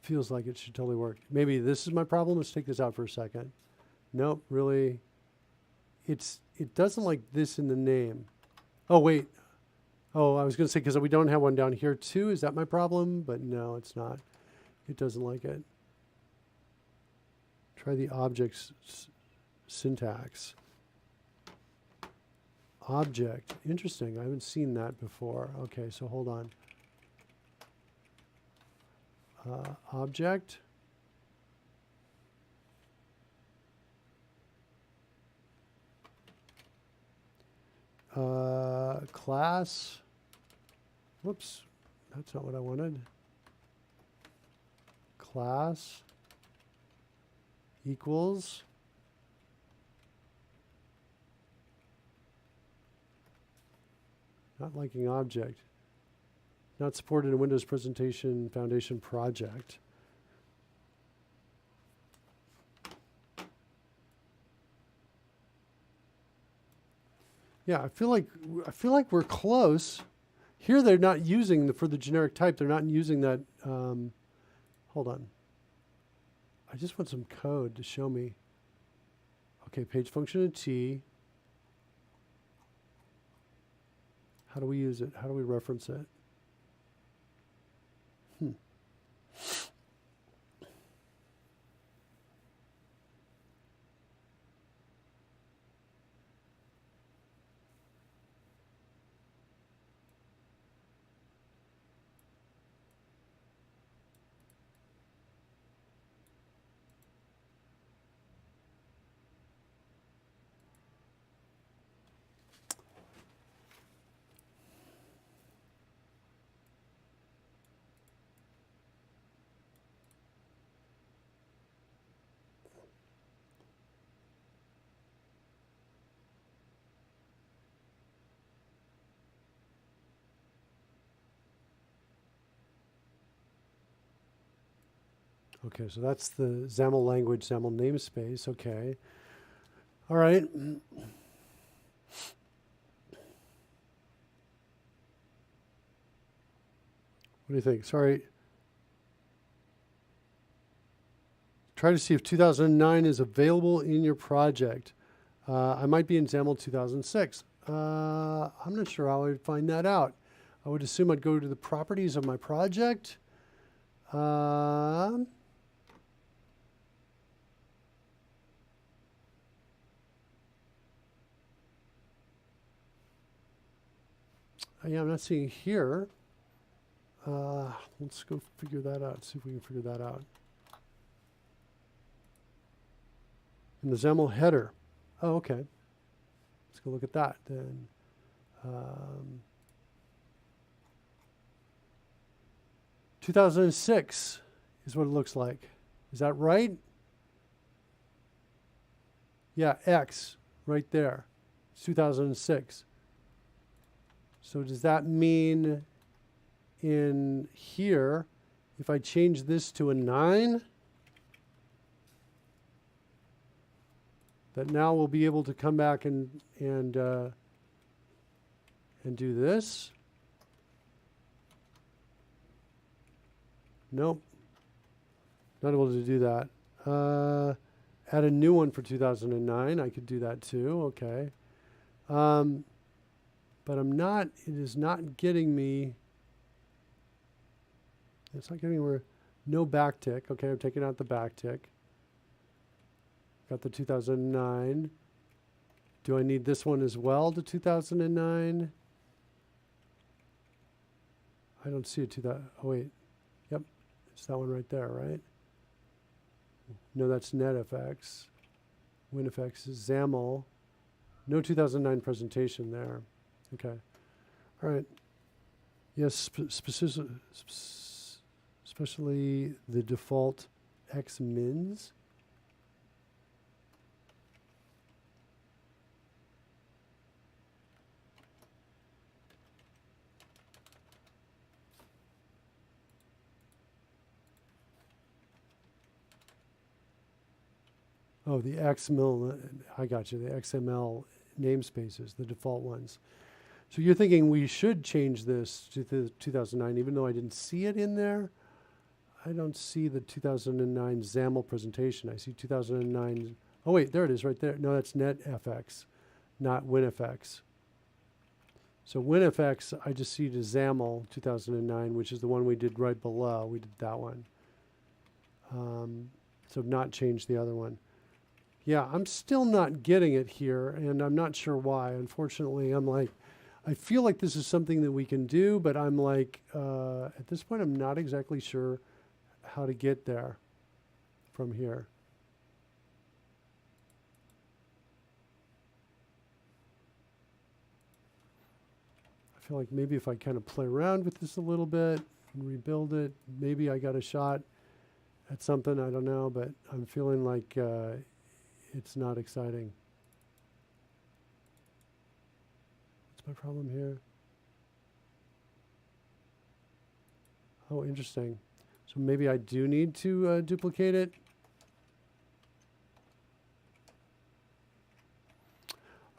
feels like it should totally work. Maybe this is my problem. Let's take this out for a second. Nope, really. It doesn't like this in the name. Oh, wait. Oh, I was going to say because we don't have one down here too. Is that my problem? But no, it's not. It doesn't like it. Try the objects syntax. Object. Interesting. I haven't seen that before. Okay, so hold on. Object. Class. Whoops, that's not what I wanted. Class equals not liking object. Not supported in Windows Presentation Foundation project. Yeah, I feel like we're close. Here they're not using for the generic type. They're not using that. Hold on. I just want some code to show me. Okay, page function of T. How do we use it? How do we reference it? Okay, so that's the XAML language, XAML namespace. Okay. All right. What do you think? Sorry. Try to see if 2009 is available in your project. I might be in XAML 2006. I'm not sure how I would find that out. I would assume I'd go to the properties of my project. Yeah, I'm not seeing here. Let's go figure that out. See if we can figure that out. In the XAML header. Oh, okay. Let's go look at that then. 2006 is what it looks like. Is that right? Yeah, X right there. It's 2006. So does that mean in here, if I change this to a 9, that now we'll be able to come back and do this? Nope. Not able to do that. Add a new one for 2009. I could do that too. Okay. But it is not getting me, it's not getting me where, no backtick. Okay, I'm taking out the backtick. Got the 2009. Do I need this one as well, the 2009? I don't see it oh wait, yep, it's that one right there, right? No, that's NetFX. WinFX is XAML. No 2009 presentation there. Okay. All right. Yes, especially the default X mins. Oh, the XML, I got you, the XML namespaces, the default ones. So you're thinking we should change this to the 2009, even though I didn't see it in there? I don't see the 2009 XAML presentation. I see 2009. Oh, wait, there it is right there. No, that's NetFX, not WinFX. So WinFX, I just see the XAML 2009, which is the one we did right below. We did that one. So I've not changed the other one. Yeah, I'm still not getting it here, and I'm not sure why. Unfortunately, I'm like, I feel like this is something that we can do, but I'm like, at this point, I'm not exactly sure how to get there from here. I feel like maybe if I kind of play around with this a little bit and rebuild it, maybe I got a shot at something, I don't know, but I'm feeling like it's not exciting. What's my problem here? Oh, interesting. So maybe I do need to duplicate it.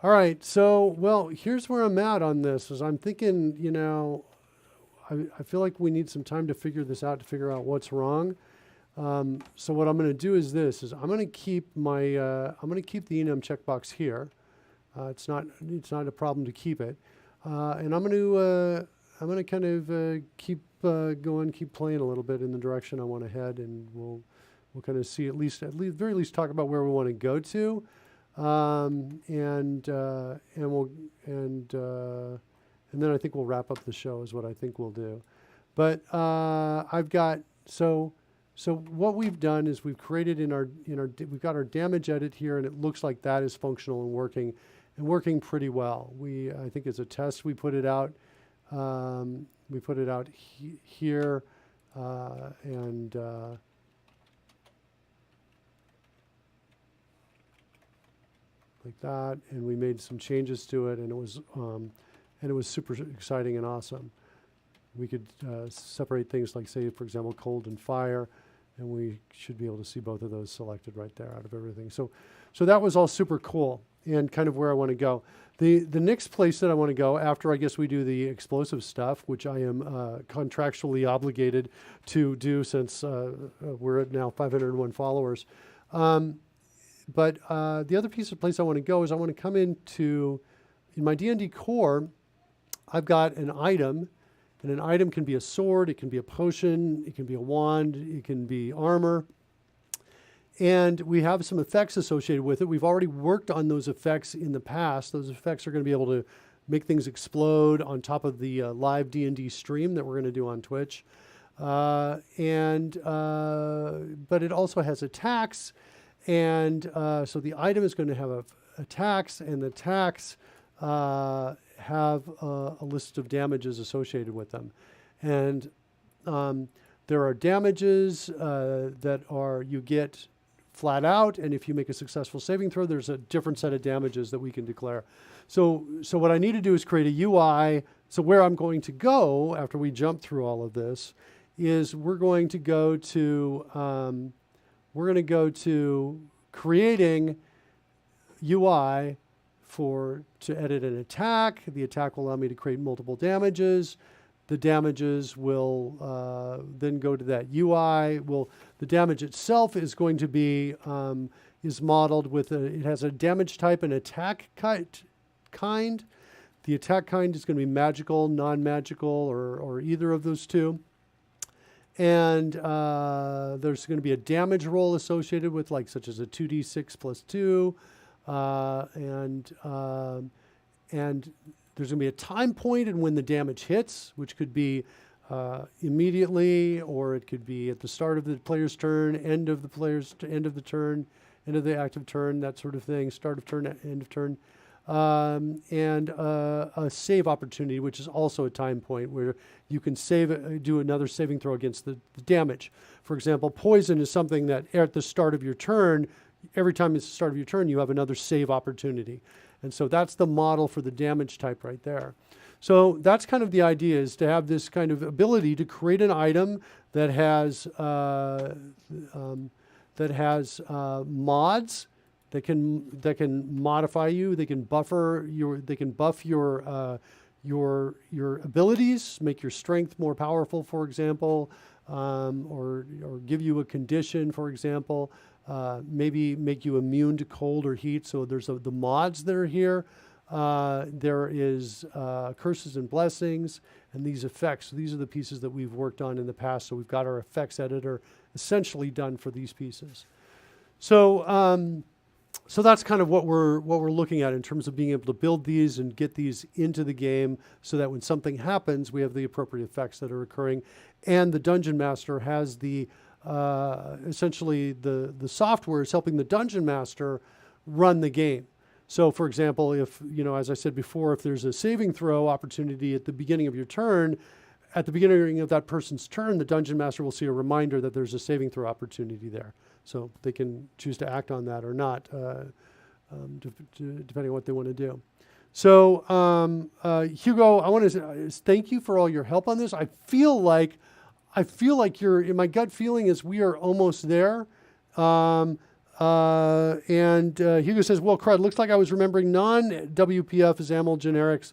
All right, so, well, here's where I'm at on this, is I'm thinking, you know, I feel like we need some time to figure this out, to figure out what's wrong. So what I'm going to do is this: I'm going to keep my I'm going to keep the enum checkbox here. It's not a problem to keep it, and I'm going to kind of keep going, keep playing a little bit in the direction I want to head, and we'll kind of see at very least talk about where we want to go to, and then I think we'll wrap up the show is what I think we'll do. But I've got so what we've done is we've created we've got our damage edit here, and it looks like that is functional and working pretty well. I think as a test we put it out. We put it out here, and like that, and we made some changes to it, and it was super exciting and awesome. We could separate things like, say, for example, cold and fire, and we should be able to see both of those selected right there out of everything. So that was all super cool and kind of where I want to go. The next place that I want to go after, I guess, we do the explosive stuff, which I am contractually obligated to do since we're at now 501 followers. But the other place I want to go is I want to come in my D&D core, I've got an item. And an item can be a sword, it can be a potion, it can be a wand, it can be armor. And we have some effects associated with it. We've already worked on those effects in the past. Those effects are going to be able to make things explode on top of the live D&D stream that we're going to do on Twitch. But it also has attacks. And so the item is going to have attacks, and the attacks have a list of damages associated with them. And there are damages that you get flat out, and if you make a successful saving throw, there's a different set of damages that we can declare. So what I need to do is create a UI. So where I'm going to go after we jump through all of this is we're going to go to creating UI to edit an attack. The attack will allow me to create multiple damages. The damages will then go to that UI. The damage itself is going to be is modeled with it has a damage type and attack kind. The attack kind is going to be magical, non-magical, or either of those two. And there's going to be a damage roll associated with, such as a 2d6 plus 2. And there's going to be a time point and when the damage hits, which could be immediately, or it could be at the start of the player's turn, end of the turn, end of the active turn, that sort of thing, start of turn, end of turn. and a save opportunity, which is also a time point where you can do another saving throw against the damage. For example, poison is something that at the start of your turn, every time it's the start of your turn, you have another save opportunity. And so that's the model for the damage type right there. So that's kind of the idea, is to have this kind of ability to create an item that has mods that can modify you. They can buff your abilities, make your strength more powerful, for example, or give you a condition, for example. Maybe make you immune to cold or heat. So there's the mods that are here. There is curses and blessings, and these effects. So these are the pieces that we've worked on in the past. So we've got our effects editor essentially done for these pieces. So so that's kind of what we're looking at in terms of being able to build these and get these into the game, so that when something happens, we have the appropriate effects that are occurring, and the Dungeon Master has the essentially the software is helping the Dungeon Master run the game. So, for example, if, as I said before, if there's a saving throw opportunity at the beginning of your turn, at the beginning of that person's turn, the Dungeon Master will see a reminder that there's a saving throw opportunity there. So they can choose to act on that or not, depending on what they want to do. So, Hugo, I want to thank you for all your help on this. I feel like my gut feeling is we are almost there. And Hugo says, well, crud, looks like I was remembering non-WPF XAML generics.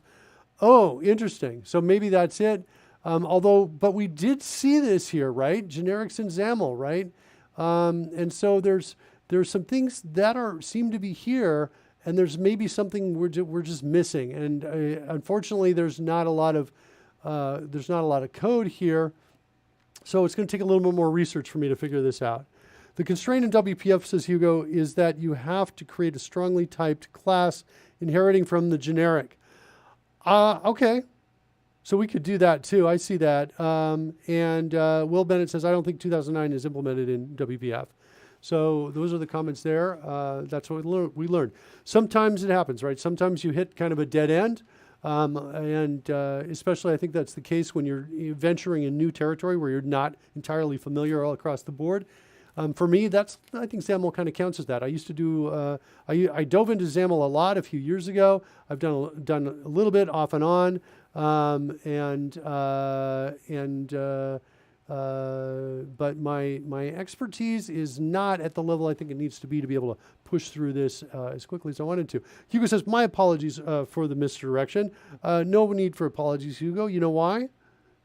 Oh, interesting. So maybe that's it. But we did see this here, right? Generics and XAML, right? And so there's some things that seem to be here, and there's maybe something we're just missing. And unfortunately, there's not a lot of code here. So it's going to take a little bit more research for me to figure this out. The constraint in WPF, says Hugo, is that you have to create a strongly typed class inheriting from the generic. Okay. So we could do that too. I see that. And Will Bennett says, I don't think 2009 is implemented in WPF. So those are the comments there. That's what we learned. Sometimes it happens, right? Sometimes you hit kind of a dead end. And especially I think that's the case when you're venturing in new territory where you're not entirely familiar all across the board. For me, I think XAML kind of counts as that. I used to do, I dove into XAML a lot a few years ago. I've done a little bit off and on. But my expertise is not at the level I think it needs to be able to push through this as quickly as I wanted to. Hugo says, my apologies for the misdirection. No need for apologies, Hugo. You know why?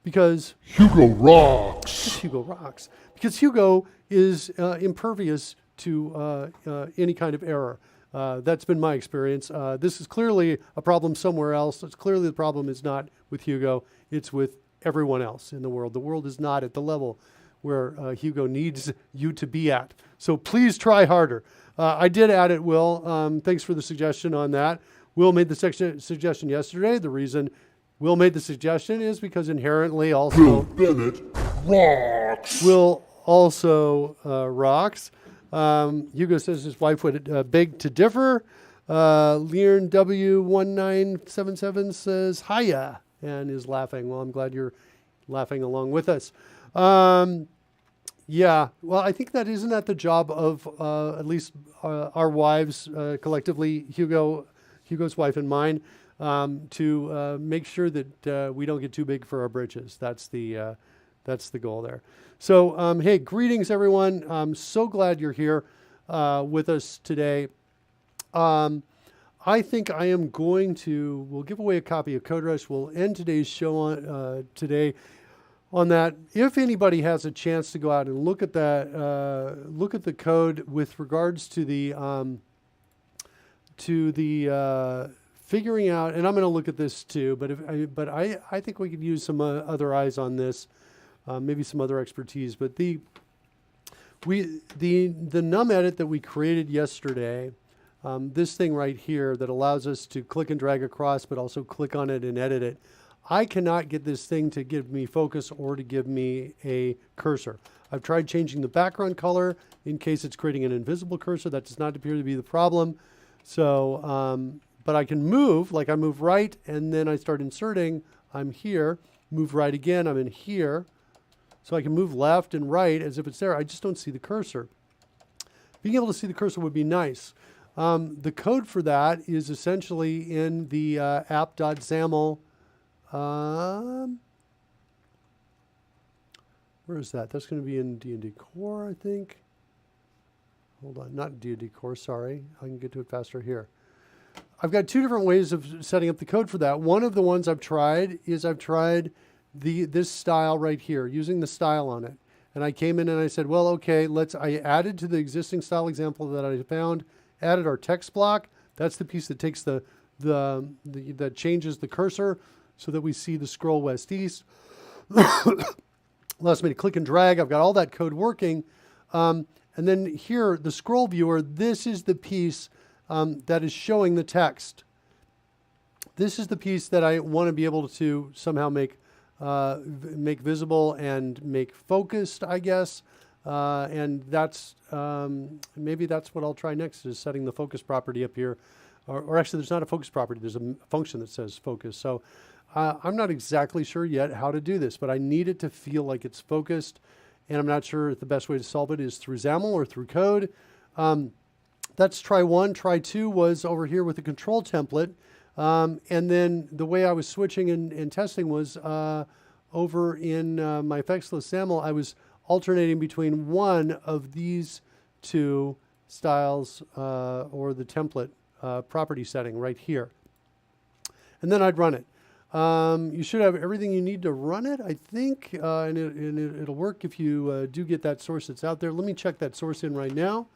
Because Hugo rocks. Hugo rocks. Because Hugo is impervious to any kind of error. That's been my experience. This is clearly a problem somewhere else. It's clearly the problem is not with Hugo. It's with everyone else in the world. The world is not at the level where Hugo needs you to be at. So please try harder. I did add it, Will. Thanks for the suggestion on that. Will made the suggestion yesterday. The reason Will made the suggestion is because inherently also Will Bennett rocks. Will also rocks. Hugo says his wife would beg to differ. Learn W1977 says hiya and is laughing. Well, I'm glad you're laughing along with us. Yeah, well, I think isn't that the job of at least our wives collectively, Hugo's wife and mine, to make sure that we don't get too big for our britches. That's the goal there. So, hey, greetings, everyone. I'm so glad you're here with us today. I think I am we'll give away a copy of CodeRushed. We'll end today's show on today on that. If anybody has a chance to go out and look at that, look at the code with regards to the figuring out, and I'm going to look at this too, but I think we could use some other eyes on this. Maybe some other expertise, but the num edit that we created yesterday, this thing right here that allows us to click and drag across, but also click on it and edit it. I cannot get this thing to give me focus or to give me a cursor. I've tried changing the background color in case it's creating an invisible cursor. That does not appear to be the problem. So, but I can move, like I move right and then I start inserting, I'm here, move right again, I'm in here. So I can move left and right as if it's there. I just don't see the cursor. Being able to see the cursor would be nice. The code for that is essentially in the app.xaml. Where is that? That's going to be in D&D Core, I think. Hold on, not D&D Core, sorry. I can get to it faster here. I've got two different ways of setting up the code for that. One of the ones I've tried is this style right here, using the style on it. And I came in and I said, well, okay, I added to the existing style example that I found, added our text block. That's the piece that takes that changes the cursor so that we see the scroll west-east. Allows me to click and drag. I've got all that code working. And then here, the scroll viewer, this is the piece that is showing the text. This is the piece that I want to be able to somehow make visible and make focused, I guess. And that's maybe that's what I'll try next, is setting the focus property up here. Or actually, there's not a focus property. There's a function that says focus. So I'm not exactly sure yet how to do this, but I need it to feel like it's focused. And I'm not sure if the best way to solve it is through XAML or through code. That's try one. Try two was over here with the control template. And then the way I was switching and testing was over in my effects list XAML, I was alternating between one of these two styles or the template property setting right here. And then I'd run it. You should have everything you need to run it, I think, and it'll work if you do get that source that's out there. Let me check that source in right now.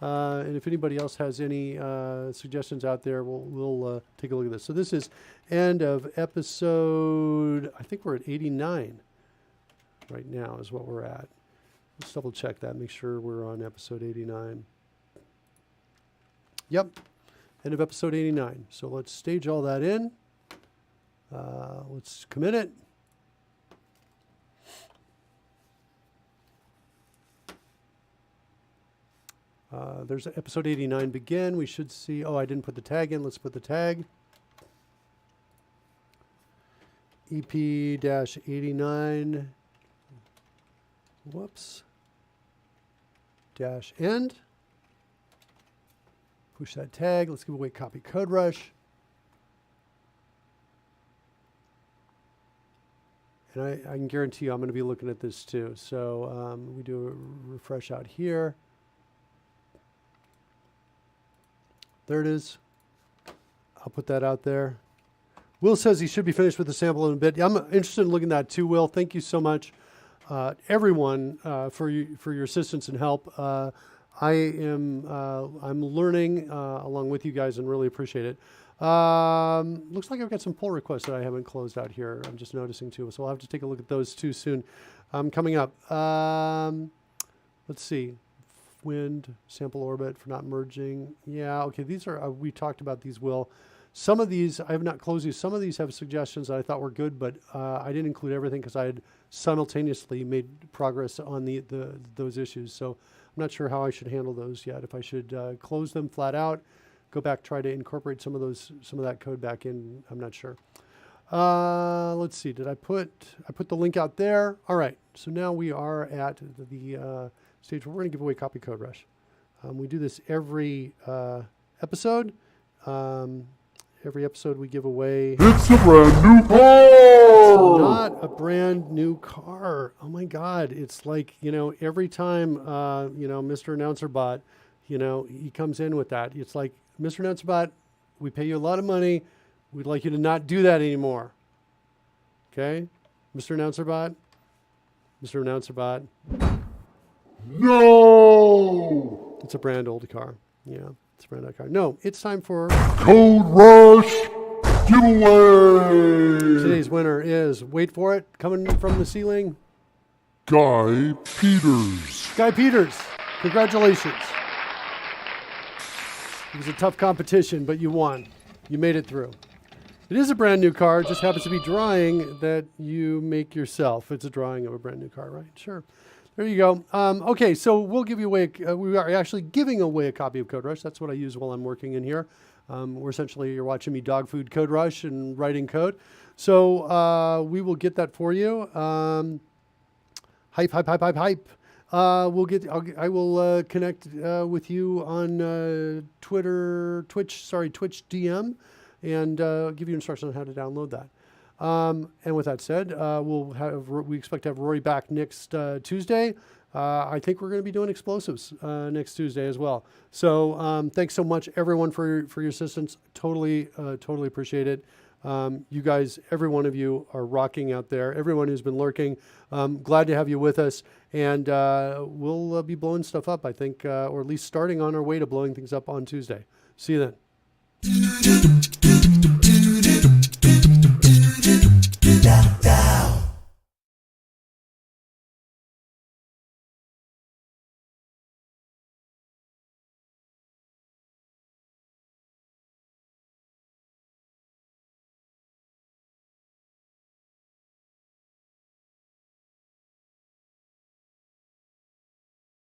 And if anybody else has any suggestions out there, we'll take a look at this. So this is end of episode, I think we're at 89 right now is what we're at. Let's double check that, make sure we're on episode 89. Yep, end of episode 89. So let's stage all that in. Let's commit it. There's episode 89 begin. We should see, oh, I didn't put the tag in. Let's put the tag. EP-89, whoops, dash end. Push that tag. Let's give away copy CodeRushed. And I can guarantee you I'm going to be looking at this too. So we do a refresh out here. There it is. I'll put that out there. Will says he should be finished with the sample in a bit. I'm interested in looking at that too, Will. Thank you so much, everyone, for your assistance and help. I'm learning along with you guys and really appreciate it. Looks like I've got some pull requests that I haven't closed out here. I'm just noticing too, so I'll have to take a look at those too soon. Coming up. Let's see. Wind, sample orbit for not merging. Yeah, okay, these are, we talked about these, Will. Some of these, I have not closed these. Some of these have suggestions that I thought were good, but I didn't include everything because I had simultaneously made progress on those issues. So I'm not sure how I should handle those yet. If I should close them flat out, go back, try to incorporate some of that code back in, I'm not sure. Let's see, I put the link out there. All right, so now we are at the stage where we're going to give away copy CodeRushed. We do this every episode. Every episode we give away. It's a brand new car! It's not a brand new car. Oh my God. It's like, every time, Mr. Announcer Bot, he comes in with that. It's like, Mr. Announcer Bot, we pay you a lot of money. We'd like you to not do that anymore. Okay? Mr. Announcer Bot? Mr. Announcer Bot? No! It's a brand old car. Yeah, it's a brand old car. No, it's time for CodeRushed giveaway! Today's winner is, wait for it, coming from the ceiling, Guy Peters. Guy Peters. Congratulations. It was a tough competition, but you won. You made it through. It is a brand new car. It just happens to be drawing that you make yourself. It's a drawing of a brand new car, right? Sure. There you go. Okay, so we'll give you away, we are actually giving away a copy of CodeRushed. That's what I use while I'm working in here. We're essentially, you're watching me dog food code rush and writing code. So we will get that for you. Hype, hype, hype, hype, hype. I will connect with you on Twitch DM, and give you instructions on how to download that. And with that said, we expect to have Rory back next Tuesday. I think we're going to be doing explosives next Tuesday as well. So thanks so much, everyone, for your assistance. Totally appreciate it. You guys, every one of you are rocking out there. Everyone who's been lurking, glad to have you with us. And we'll be blowing stuff up, I think, or at least starting on our way to blowing things up on Tuesday. See you then.